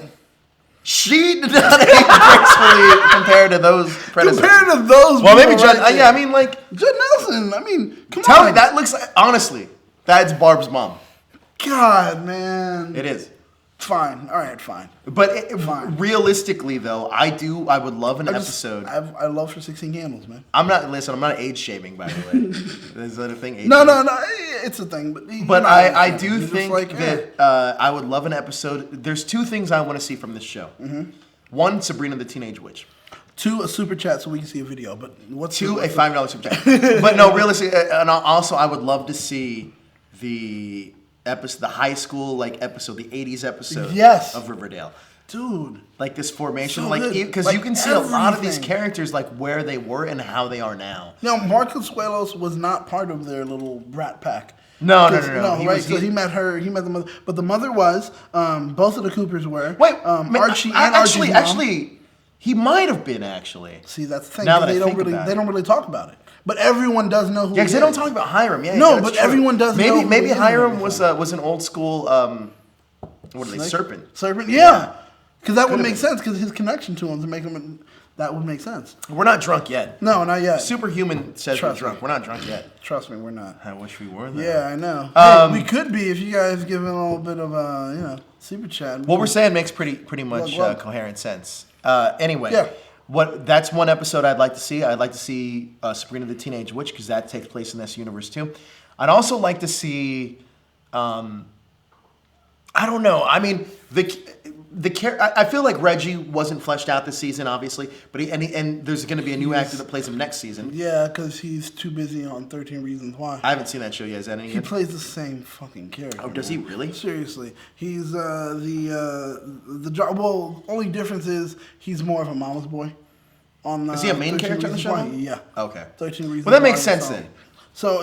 She did not age gracefully compared to those predecessors. Compared to those. Well, maybe Judd. Right I mean, like Judd Nelson. I mean, come on. Tell me that looks like, honestly, that's Barb's mom. God, man. It is. Fine. All right. Fine. But Fine. Realistically, though, I would love an episode. I love for 16 Candles, man. I'm not age shaming, by the way. Is that a thing? No. It's a thing. But I do think that I would love an episode. There's two things I want to see from this show. Mm-hmm. One, Sabrina the Teenage Witch. Two, a super chat so we can see a video. But what's two, a $5 super chat. But no, realistically, and also I would love to see the episode, the high school episode, the 80s episode of Riverdale. Dude. Like this formation, So because you can see a lot of these characters where they were and how they are now. No, Marcos Suelos was not part of their little Brat Pack. No. He met the mother, but the mother was. Both of the Coopers were. Wait, Archie and Archie's mom. Actually, he might have been actually. See, that's the thing. Now that they don't really talk about it. But everyone does know who. Yeah, because they don't talk about Hiram. Yeah, no, but everyone does. Maybe Hiram was an old school. What are they? Serpent. Serpent. Yeah, because that would make sense. Because his connection to him to make him. That would make sense. We're not drunk yet. No, not yet. Superhuman says we're drunk. We're not drunk yet. Trust me, we're not. I wish we were, though. Yeah, I know. Hey, we could be if you guys give it a little bit of super chat. What we're saying makes pretty much coherent sense. Anyway. Yeah. That's one episode I'd like to see. I'd like to see Sabrina the Teenage Witch because that takes place in this universe too. I'd also like to see. I don't know. I mean, I feel like Reggie wasn't fleshed out this season, obviously, but and there's going to be a new actor that plays him next season. Yeah, because he's too busy on 13 Reasons Why. I haven't seen that show yet. Is that any? He plays the same fucking character. Oh, does he really? Seriously, he's the job. Well, only difference is he's more of a mama's boy. Is he a main character on the show? Yeah. Okay. 13 Reasons. Well, that makes sense then. So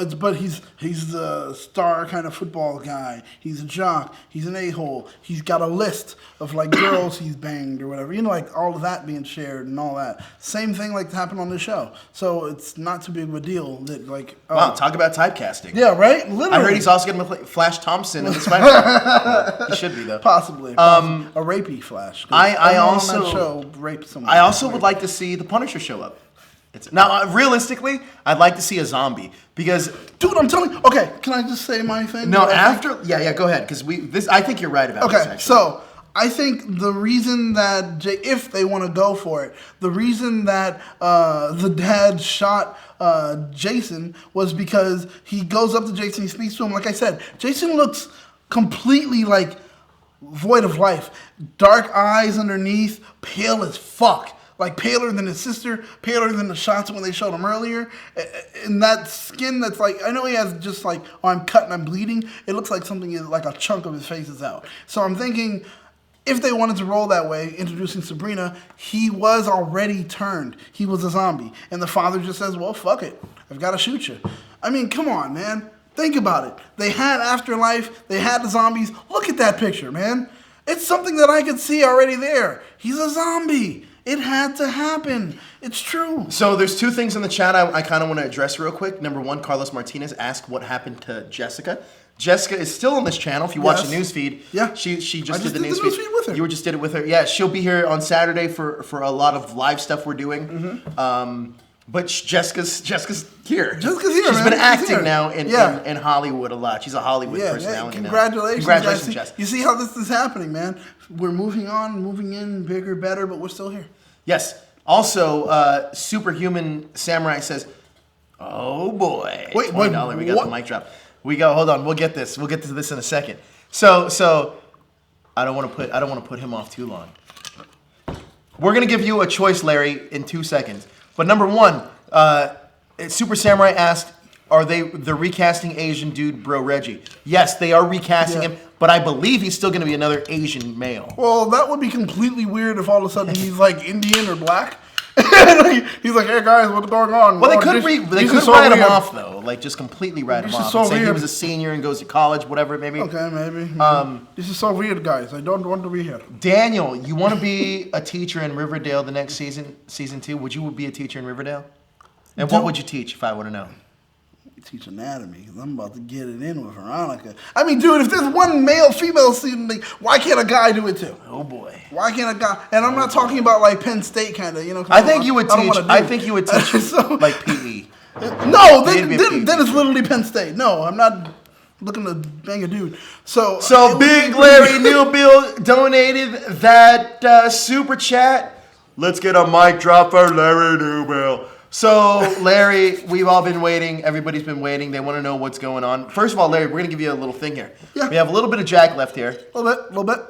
he's the star kind of football guy. He's a jock. He's an a-hole. He's got a list of girls he's banged or whatever. All of that being shared and all that. Same thing happened on the show. So it's not too big of a deal that wow, talk about typecasting. Yeah, right. Literally. I heard he's also going to play Flash Thompson in the Spider-Man. He should be though. Possibly. A rapey Flash. I also on that show raped someone. I also would like to see the Punisher show up. Now, realistically, I'd like to see a zombie because, dude, I'm telling you. Okay, can I just say my thing? No, go ahead because I think you're right about this. Okay, so I think the reason that if they want to go for it, the reason that the dad shot Jason was because he goes up to Jason, he speaks to him. Like I said, Jason looks completely void of life, dark eyes underneath, pale as fuck. Paler than his sister, paler than the shots when they showed him earlier. And that skin that's I know he has just I'm cut and I'm bleeding. It looks like something is a chunk of his face is out. So I'm thinking if they wanted to roll that way, introducing Sabrina, he was already turned. He was a zombie. And the father just says, well, fuck it. I've got to shoot you. I mean, come on, man. Think about it. They had Afterlife. They had the zombies. Look at that picture, man. It's something that I could see already there. He's a zombie. It had to happen. It's true. So there's two things in the chat I kind of want to address real quick. Number one, Carlos Martinez asked what happened to Jessica. Jessica is still on this channel. If you watch the Yes. news feed, Yeah. she just did the news news feed with her. You just did it with her. Yeah, she'll be here on Saturday for a lot of live stuff we're doing. But Jessica's here. Jessica's here, She's man. been She's acting here. now in Hollywood a lot. She's a Hollywood Yeah, personality congratulations, now. Congratulations, guys. Jess. You see how this is happening, man. We're moving on, moving in, bigger, better, but we're still here. Yes. Also, Superhuman Samurai says, "Oh boy, Wait, $20. We got what? the mic drop. We go. Hold on. We'll get this. We'll get to this in a second. So I don't want to put him off too long. We're gonna give you a choice, Larry, in 2 seconds. But number one, Super Samurai asked, "Are they're recasting Asian dude Bro Reggie?" Yes, they are recasting him, but I believe he's still gonna be another Asian male. Well, that would be completely weird if all of a sudden he's like Indian or black. He's like, hey guys, what's going on? Well, they Oh, could so write him weird. off though, like just completely write him This is off. so And say he weird. was a senior and goes to college, whatever it may be. Okay, maybe. This is so weird, guys. I don't want to be here. Daniel, you want to be a teacher in Riverdale the next season 2? Would you be a teacher in Riverdale? And what would you teach if I were to know? Teach anatomy, because I'm about to get it in with Veronica. I mean, dude, if there's one male-female student, like, why can't a guy do it too? Oh boy. Why can't a guy? And I'm not talking about like Penn State kind of, you know. I think you would teach. I think you would teach So- like PE. No, It'd be a PE then it's literally Penn State. No, I'm not looking to bang a dude. So Big Larry Newbill donated that super chat. Let's get a mic drop for Larry Newbill. So, Larry, we've all been waiting. Everybody's been waiting. They want to know what's going on. First of all, Larry, we're going to give you a little thing here. Yeah. We have a little bit of Jack left here. A little bit.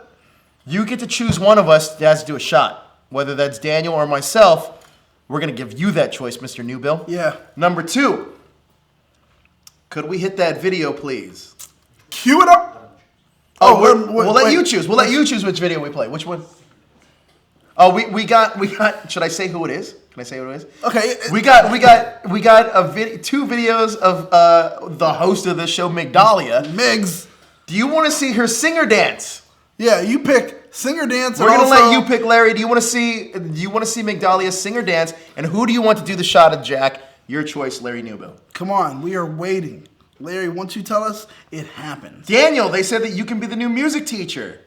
You get to choose one of us that has to do a shot. Whether that's Daniel or myself, we're going to give you that choice, Mr. Newbill. Yeah. Number 2, could we hit that video, please? Cue it up. We'll let wait. you choose. We'll let you choose which video we play. Which one? Oh, we got. Should I say who it is? Can I say who it is? Okay. We got two videos of the host of the show, Migdalia. Migs. Do you want to see her singer dance? Yeah, you pick singer dance. We're gonna let you pick, Larry. Do you want to see Migdalia singer dance? And who do you want to do the shot of Jack? Your choice, Larry Newbill. Come on, we are waiting. Larry, once you tell us, it happens. Daniel, they said that you can be the new music teacher.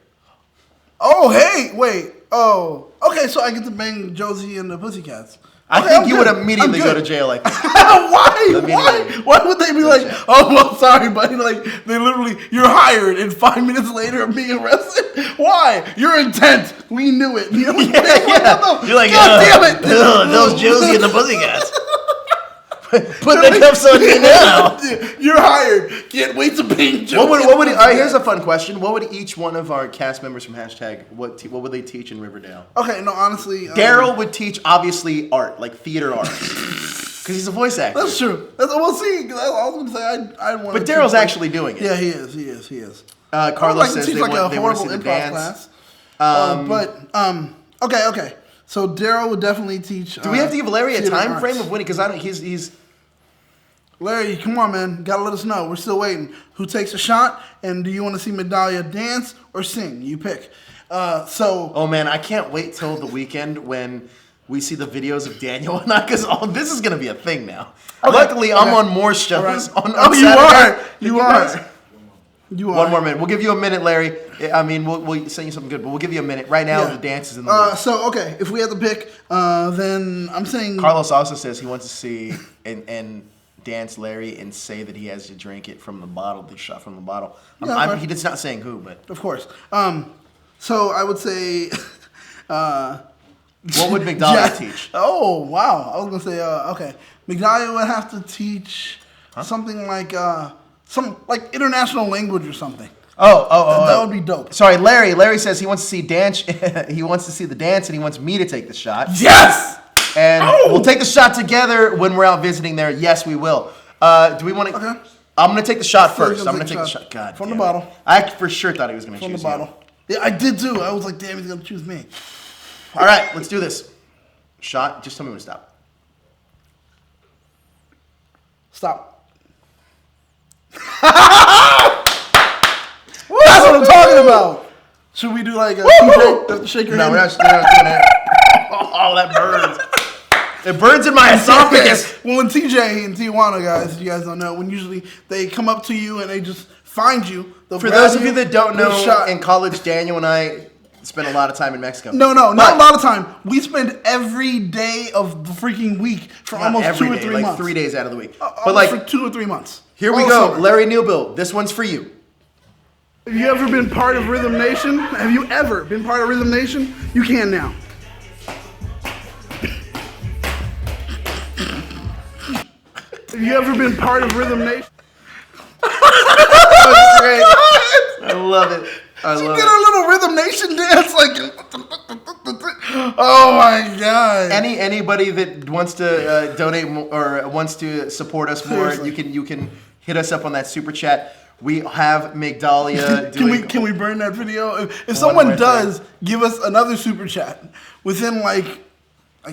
Oh, hey, wait. Oh, okay, so I get to bang Josie and the Pussycats. I Okay, think I'm you good. would immediately I'm go good. to jail. I think. Why? Why would they be like, oh, well, sorry, buddy? Like, they literally, you're hired, and 5 minutes later of being arrested? Why? Your intent. We knew it. You know? Yeah. You're like, God damn it. Those Josie and the Pussycats. Put the cuffs on me now. You're hired. Can't wait to bang Josie. What would here's a fun question. What would each one of our cast members from hashtag, what would they teach in Riverdale? Okay, no, honestly. Daryl would teach, obviously, art, like theater art. Because he's a voice actor. That's true. We'll see. I was going to say, I want But Daryl's actually doing it. Yeah, he is. Carlos says teach they like want a to see horrible the improv dance. class. Okay. So Daryl would definitely teach. Do we have to give Larry a theater time arts. frame of when? Because he's. Larry, come on, man. Gotta let us know. We're still waiting. Who takes a shot? And do you want to see Medallia dance or sing? You pick. Oh man, I can't wait till the weekend when we see the videos of Daniel and I, because this is gonna be a thing now. Okay. Luckily, I'm on more shows. Right. On You Saturday. are. You are. One more minute. We'll give you a minute, Larry. I mean, we'll send you something good, but we'll give you a minute. Right now, Yeah. the dance is in the lead. So, okay, if we had to pick, then I'm saying... Carlos also says he wants to see and dance Larry and say that he has to drink it from the bottle, the shot from the bottle. Yeah, okay. He's not saying who, but... Of course. So I would say... what would Migdalia teach? Oh, wow. I was going to say, okay. Migdalia would have to teach something like... some international language or something. That would be dope. Sorry, Larry. Larry says he wants to see dance. He wants to see the dance, and he wants me to take the shot. Yes. And we'll take the shot together when we're out visiting there. Yes, we will. Do we want to? Okay. I'm gonna take the shot So you're first. gonna I'm gonna take take the the shot. shot. God. From damn the it. bottle. I for sure thought he was gonna From the choose you. bottle. Yeah, I did too. I was like, damn, he's going to choose me. All right, let's do this. Shot. Just tell me when to stop. Stop. That's what I'm talking about. Should we do like a TJ, shake your No, hand? we're not doing it. Oh, that burns. It burns in my esophagus. Well, in TJ and Tijuana, guys, you guys don't know, when usually they come up to you and they just find you. For those of you that don't know, in college, Daniel and I spent a lot of time in Mexico. No, not a lot of time. We spend every day of the freaking week for almost 2 or 3 months. Like 3 days out of the week. But like for 2 or 3 months. Here we go. Larry Newbill, this one's for you. Have you ever been part of Rhythm Nation? Have you ever been part of Rhythm Nation? You can now. Have you ever been part of Rhythm Nation? That was great. I love it. She did a little Rhythm Nation dance, like, oh my god! Anybody that wants to donate or wants to support us more, you can hit us up on that super chat. We have Migdalia doing. Can we burn that video? If someone does give us another super chat within I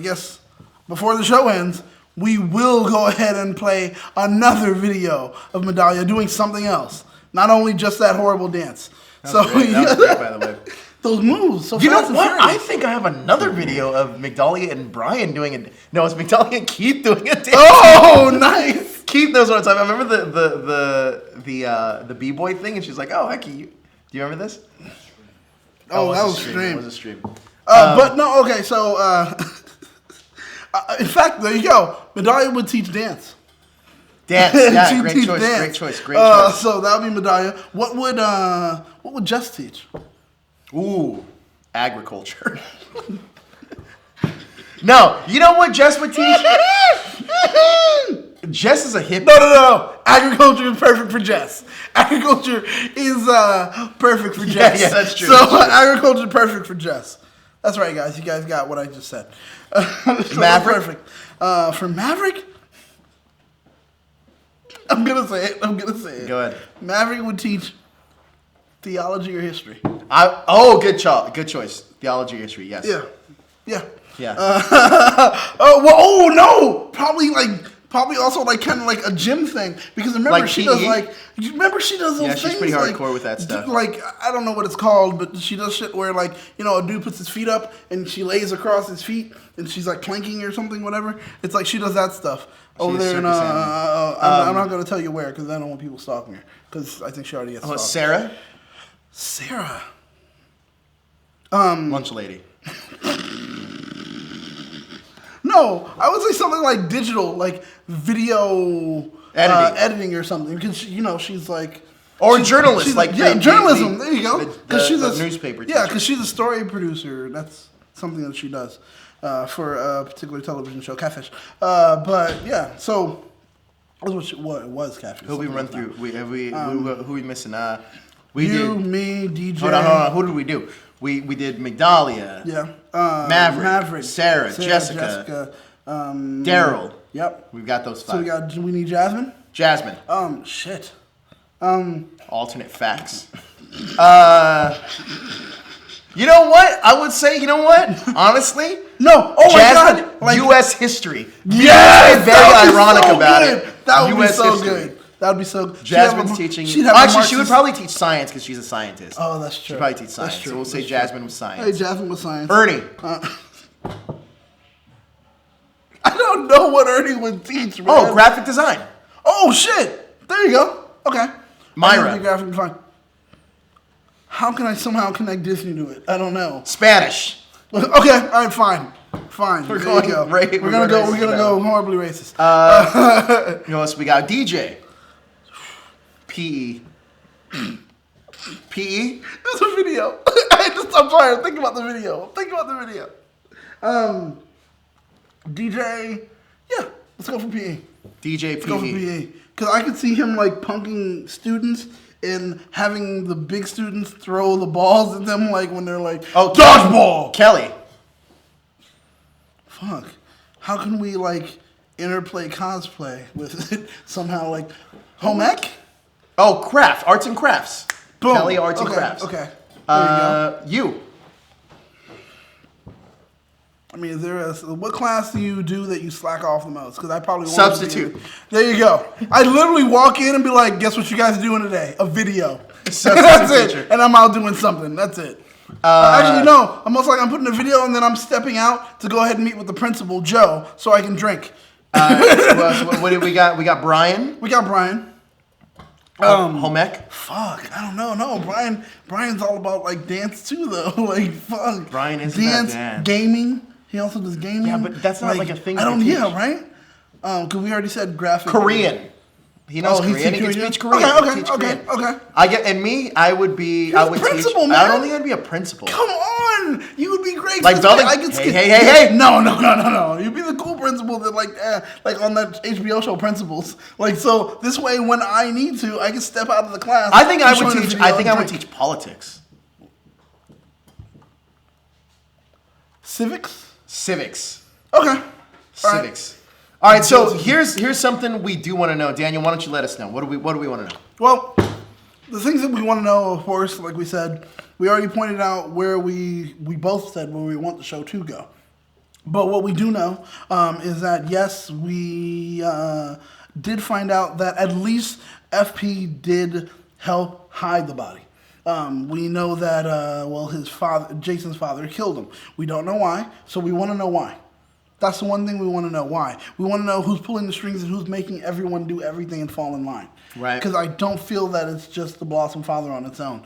guess before the show ends, we will go ahead and play another video of Migdalia doing something else, not only just that horrible dance. That was great, by the way. Those moves. So you know what? I think I have another video of Migdalia and Brian doing it. No, it's Migdalia and Keith doing it. Oh, nice. Keith knows what I'm talking about. I remember the b-boy thing, and she's like, "Oh, heck, do you remember this?" Oh, that was a stream. It was a stream. But no, okay. So, in fact, there you go. Migdalia would teach dance. Dance, yeah, great choice. So that would be Migdalia. What would Jess teach? Ooh, agriculture. No, you know what Jess would teach? Jess is a hippie. No. Agriculture is perfect for Jess. Agriculture is perfect for Jess. Yeah, that's true. So agriculture is perfect for Jess. That's right, guys. You guys got what I just said. So Maverick? Perfect. For Maverick? I'm gonna say it. Go ahead. Maverick would teach theology or history. Good choice. Theology or history, yes. Yeah. No! Probably also kind of like a gym thing, because remember like she PE? does those things. She's pretty hardcore with that stuff. I don't know what it's called, but she does shit where a dude puts his feet up and she lays across his feet and she's planking or something, whatever. It's like she does that stuff over there. And I'm not gonna tell you where, because I don't want people stalking her, because I think she already gets stalked. Sarah. Lunch lady. No, I would say something like digital, like video editing or something, because she's like. Or journalist, journalism. There you go. Because she's a newspaper teacher. Yeah, because she's a story producer. That's something that she does for a particular television show, Catfish. But yeah, so that's what it was, Catfish. Who we run through? Who we missing? Me, DJ. Hold on. Who did we do? We did Migdalia. Yeah. Maverick. Sarah, Jessica. Daryl. Yep. We've got those 5. So we need Jasmine. Shit. Alternate facts. You know what? I would say, honestly? No. Oh Jasmine, my God. U.S. history. Yes! Very ironic about it. That would be so good. That would be so good. Jasmine's teaching. She would probably teach science, because she's a scientist. Oh, that's true. She'd probably teach science. So we'll say Jasmine with science. Hey, Jasmine with science. Ernie. I don't know what Ernie would teach, man. Oh, graphic design. Oh, shit. There you go. Okay. Myra. Graphic design. How can I somehow connect Disney to it? I don't know. Spanish. Okay. All right. Fine. We're gonna go horribly racist. You know what else we got? DJ. PE. PE? There's a video. I'm sorry. Think about the video. DJ. Yeah. Let's go for PE. DJ Let's go for PE. Because I could see him punking students and having the big students throw the balls at them when they're dodgeball. Kelly. Fuck. How can we interplay cosplay with it somehow home ec? Oh, arts and crafts. Boom. Kelly, arts and crafts. Okay. There you go. You. I mean, what class do you do that you slack off the most? Because I probably won't. Substitute. There you go. I literally walk in and be like, guess what you guys are doing today? A video. That's it. And I'm out doing something. That's it. Actually, no. I'm putting a video and then I'm stepping out to go ahead and meet with the principal, Joe, so I can drink. What do we got? We got Brian. Home ec? Fuck, I don't know. No, Brian's all about like dance too, though. Like fuck. Brian isn't dance, gaming. He also does gaming. Yeah, but that's not like a thing. I don't. Teach. Yeah, right. Because we already said graphic. Korean. He knows Korean. He can speak Korean. Okay. I would be. I would principal, teach. man. I don't think I'd be a principal. Come on, you would be great. Like building. Hey. No. You'd be the cool principal that like on that HBO show Principals. Like so, this way when I need to, I can step out of the class. I think I would teach. I think I would teach politics. Civics. Okay. Civics. All right, so Right. here's something we do want to know. Daniel, why don't you let us know? What do we want to know? Well, the things that we want to know, of course, like we said, we already pointed out where we both said where we want the show to go. But what we do know is that, yes, we did find out that at least FP did help hide the body. We know that, his father, Jason's father, killed him. We don't know why, so we want to know why. That's the one thing we want to know. Why? We want to know who's pulling the strings and who's making everyone do everything and fall in line. Right. Because I don't feel that it's just the Blossom father on its own.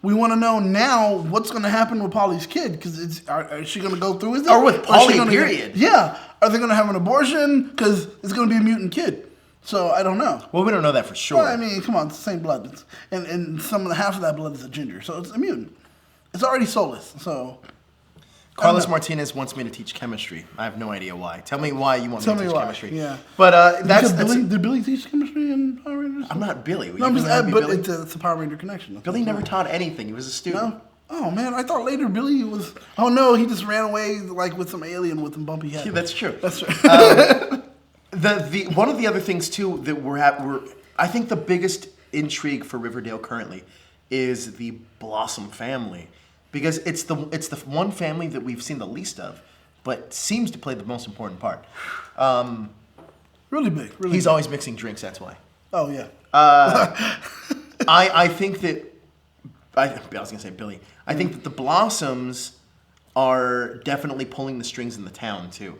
We want to know now what's going to happen with Polly's kid. Because is she going to go through with it? Or with Polly, period. Yeah. Are they going to have an abortion? Because it's going to be a mutant kid. So I don't know. Well, we don't know that for sure. Well, I mean, come on, it's the same blood. And half of that blood is a ginger. So it's a mutant. It's already soulless. So... Carlos Martinez wants me to teach chemistry. I have no idea why. Tell me why you want me to teach chemistry. Yeah. But did Billy teach chemistry in Power Rangers? I'm not Billy. No, I'm just but it's a Power Ranger connection. Billy never taught anything. He was a student. No? Oh man, I thought later Billy was. Oh no, he just ran away like with some alien with some bumpy head. Yeah, that's true. That's true. The one of the other things too that we're I think the biggest intrigue for Riverdale currently is the Blossom family. Because it's the one family that we've seen the least of, but seems to play the most important part. Really big. He's always mixing drinks. That's why. Oh yeah. I think that I was gonna say Billy. I think that the Blossoms are definitely pulling the strings in the town too.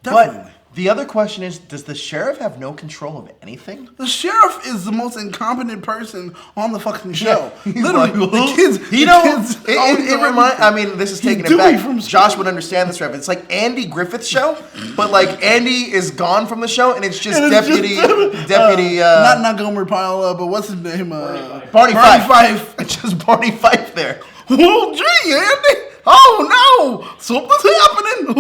Definitely. But the other question is, does the sheriff have no control of anything? The sheriff is the most incompetent person on the fucking show. Yeah. Literally, Like, the kids. I mean, this is taking it back. Josh would understand this reference. It's like Andy Griffith's show, but like Andy is gone from the show, and it's just deputy. Not Gomer Pyle, but what's his name? Barney Fife. It's just Barney Fife there. Oh, gee, Andy. Oh no! Something's happening!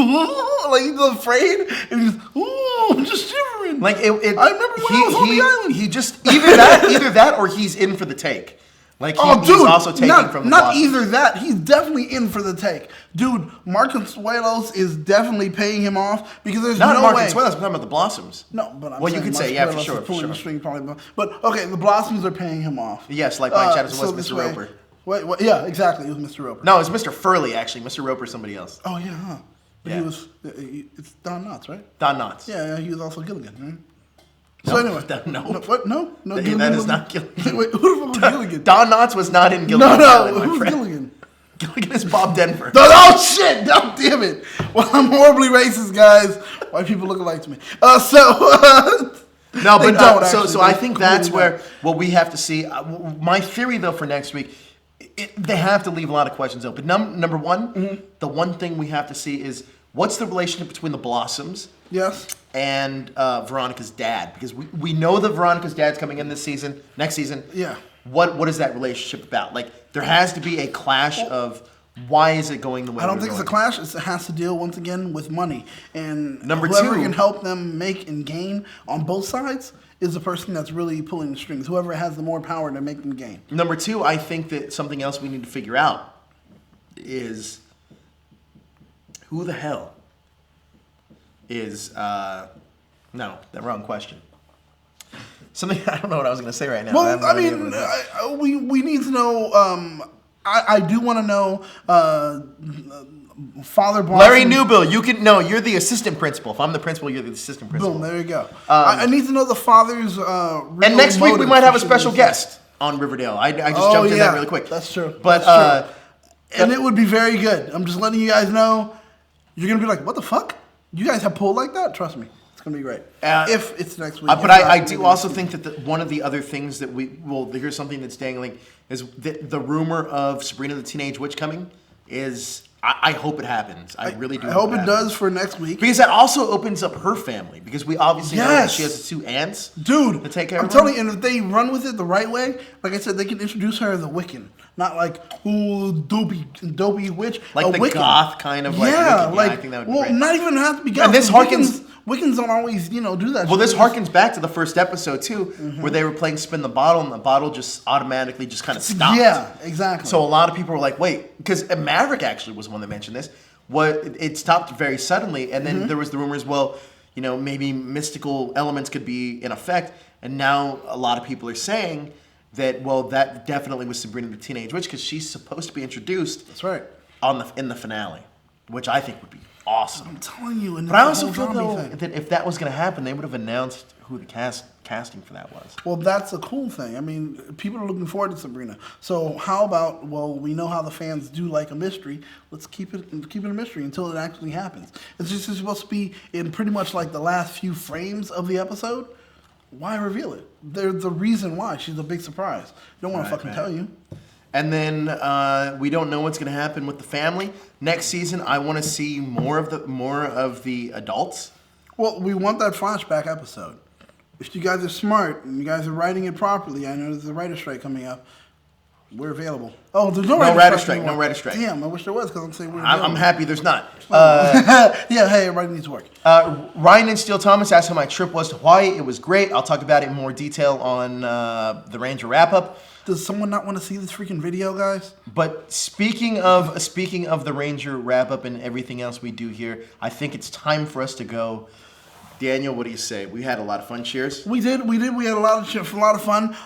Like he's afraid, and he's I'm just shivering. Like I remember when I was on the island. He just either that or he's in for the take. Like he's also taking from the not Blossoms. either that. He's definitely in for the take, dude. Mark Consuelos is definitely paying him off because there's not no Mark way. Consuelos. I'm talking about the Blossoms. No, but I'm well, saying you could Mark say yeah for Consuelos sure. is pulling the string probably. But okay, the Blossoms are paying him off. Yes, like Mike Shadows was Mr. Roper. Wait, yeah, exactly. It was Mr. Roper. No, it was Mr. Furley, actually. Mr. Roper's somebody else. Oh, yeah, huh? But yeah. It's Don Knotts, right? Don Knotts. Yeah, he was also Gilligan, right? No, So anyway. No. What? No? That is not Gilligan. Wait, who the fuck was Gilligan? Don Knotts was not in Gilligan. No, who's Gilligan? Gilligan is Bob Denver. Oh, shit! Oh, damn it! Well, I'm horribly racist, guys. White people look alike to me. No, but so I think that's where what we have to see. My theory, though, for next week, they have to leave a lot of questions open. Number one, the one thing we have to see is what's the relationship between the Blossoms, yes, and Veronica's dad, because we know that Veronica's dad's coming in next season. Yeah. What is that relationship about? Like there has to be a clash of. Why is it going the way? I don't think it's a clash. It has to deal once again with money, and whoever can help them make and gain on both sides is the person that's really pulling the strings. Whoever has the more power to make them gain. Number two, I think that something else we need to figure out is who the hell is no, that wrong question. Something I don't know what I was going to say right now. Well, I mean, we need to know. I do want to know Father Blossom. Larry Newbill, you're the assistant principal. If I'm the principal, you're the assistant principal. Boom, there you go. I need to know the father's real and next week we might have a special motive. guest on Riverdale. I just jumped in that really quick. That's true. But that's true. And it would be very good. I'm just letting you guys know. You're gonna be like, what the fuck? You guys have pulled like that? Trust me. going to be great. If it's next week. But I do also think that one of the other things that here's something that's dangling, is the rumor of Sabrina the Teenage Witch coming is... I hope it happens. I really do. I hope it does for next week. Because that also opens up her family. Because we obviously know that she has 2 aunts. Dude, to take care of her. telling you, and if they run with it the right way, like I said, they can introduce her as a Wiccan. Not like, ooh, dopey witch. Like the Wiccan. goth kind of like Wiccan. I think that would be great. Not even have to be goth. And this harkens... Wiccans don't always, do that. Well, this harkens back to the first episode, too, where they were playing Spin the Bottle, and the bottle just automatically just kind of stopped. Yeah, exactly. So a lot of people were like, wait, because Maverick actually was the one that mentioned this. It stopped very suddenly, and then there was the rumors, well, maybe mystical elements could be in effect, and now a lot of people are saying that, well, that definitely was Sabrina the Teenage Witch, because she's supposed to be introduced. That's right. In the finale, which I think would be awesome. I'm telling you. But I also feel though that if that was going to happen, they would have announced who the casting for that was. Well, that's a cool thing. I mean, people are looking forward to Sabrina. So how about, we know how the fans do like a mystery. Let's keep it a mystery until it actually happens. It's just supposed to be in pretty much like the last few frames of the episode. Why reveal it? There's a reason why. She's a big surprise. Don't want to fucking tell you. And then we don't know what's going to happen with the family. Next season, I want to see more of the adults. Well, we want that flashback episode. If you guys are smart and you guys are writing it properly, I know there's a writer strike coming up. We're available. Oh, there's no writer strike. No writer strike. Damn, I wish there was because I'm saying we're available. I'm happy there's not. Yeah, hey, everybody needs work. Ryan and Steele Thomas asked how my trip was to Hawaii. It was great. I'll talk about it in more detail on the Ranger wrap-up. Does someone not want to see this freaking video, guys? But speaking of the Ranger wrap-up and everything else we do here, I think it's time for us to go. Daniel, what do you say? We had a lot of fun. Cheers. We did. We had a lot of fun.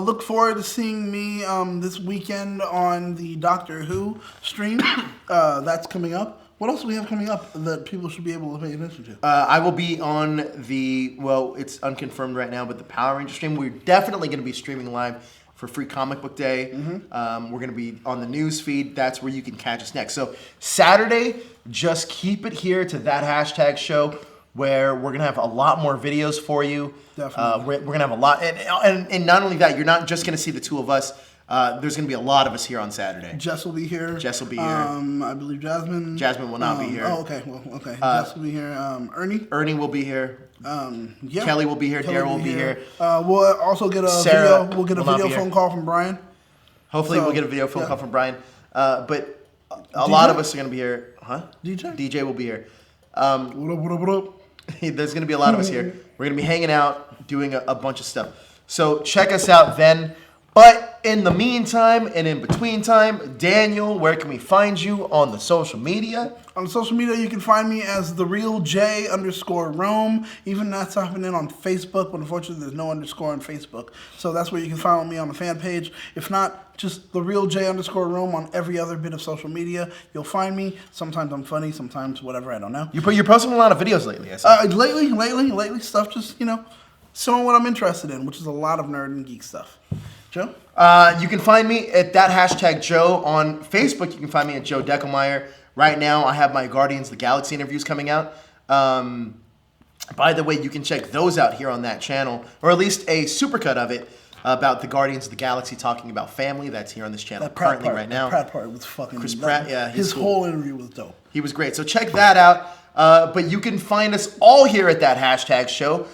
Look forward to seeing me this weekend on the Doctor Who stream. That's coming up. What else do we have coming up that people should be able to pay attention to? I will be on it's unconfirmed right now, but the Power Ranger stream. We're definitely going to be streaming live for Free Comic Book Day. We're going to be on the news feed. That's where you can catch us next. So Saturday, just keep it here to that hashtag show where we're going to have a lot more videos for you. Definitely. We're going to have a lot. And not only that, you're not just going to see the two of us. There's going to be a lot of us here on Saturday. Jess will be here. I believe Jasmine. Jasmine will not be here. Oh, okay. Well, okay. Jess will be here. Ernie will be here. Yeah. Kelly will be here. Daryl will be here. We'll also get a Sarah video. We'll get a video phone call from Brian. Hopefully, we'll get a video phone call from Brian. But a lot of us are going to be here. Huh? DJ will be here. What up? There's going to be a lot of us here. We're going to be hanging out, doing a bunch of stuff. So check us out then. But in the meantime and in between time, Daniel, where can we find you on the social media? On social media, you can find me as @TheRealJ_Rome. Even that's happening on Facebook, but unfortunately, there's no underscore on Facebook. So that's where you can follow me on the fan page. If not, just @TheRealJ_Rome on every other bit of social media. You'll find me. Sometimes I'm funny, sometimes whatever. I don't know. You're posting a lot of videos lately. I see. Lately, stuff just showing what I'm interested in, which is a lot of nerd and geek stuff. Joe? You can find me at that hashtag Joe on Facebook. You can find me at Joe Deckelmeyer. Right now, I have my Guardians of the Galaxy interviews coming out. By the way, you can check those out here on that channel, or at least a supercut of it about the Guardians of the Galaxy talking about family. That's here on this channel currently right now. That Pratt part was fucking... Chris Pratt, yeah. His whole interview was dope. He was great. So check that out. But you can find us all here at that hashtag show.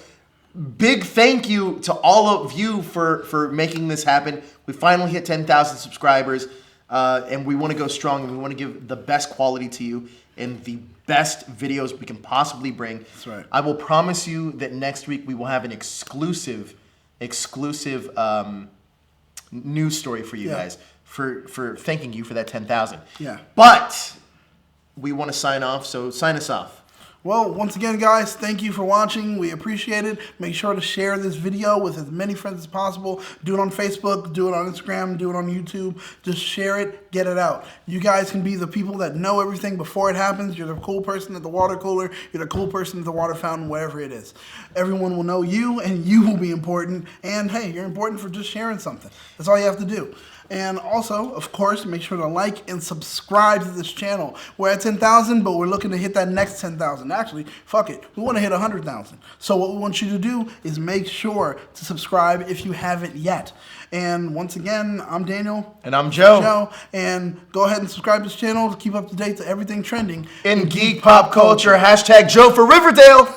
Big thank you to all of you for making this happen. We finally hit 10,000 subscribers, and we want to go strong, and we want to give the best quality to you and the best videos we can possibly bring. That's right. I will promise you that next week we will have an exclusive news story for you guys for thanking you for that 10,000. Yeah. But we want to sign off, so sign us off. Well, once again, guys, thank you for watching. We appreciate it. Make sure to share this video with as many friends as possible. Do it on Facebook, do it on Instagram, do it on YouTube. Just share it, get it out. You guys can be the people that know everything before it happens. You're the cool person at the water cooler. You're the cool person at the water fountain, wherever it is. Everyone will know you, and you will be important. And, hey, you're important for just sharing something. That's all you have to do. And also, of course, make sure to like and subscribe to this channel. We're at 10,000, but we're looking to hit that next 10,000. 100,000. Actually, fuck it. We want to hit 100,000. So what we want you to do is make sure to subscribe if you haven't yet. And once again, I'm Daniel. And I'm Joe. And go ahead and subscribe to this channel to keep up to date to everything trending in geek pop culture. #Joe for Riverdale.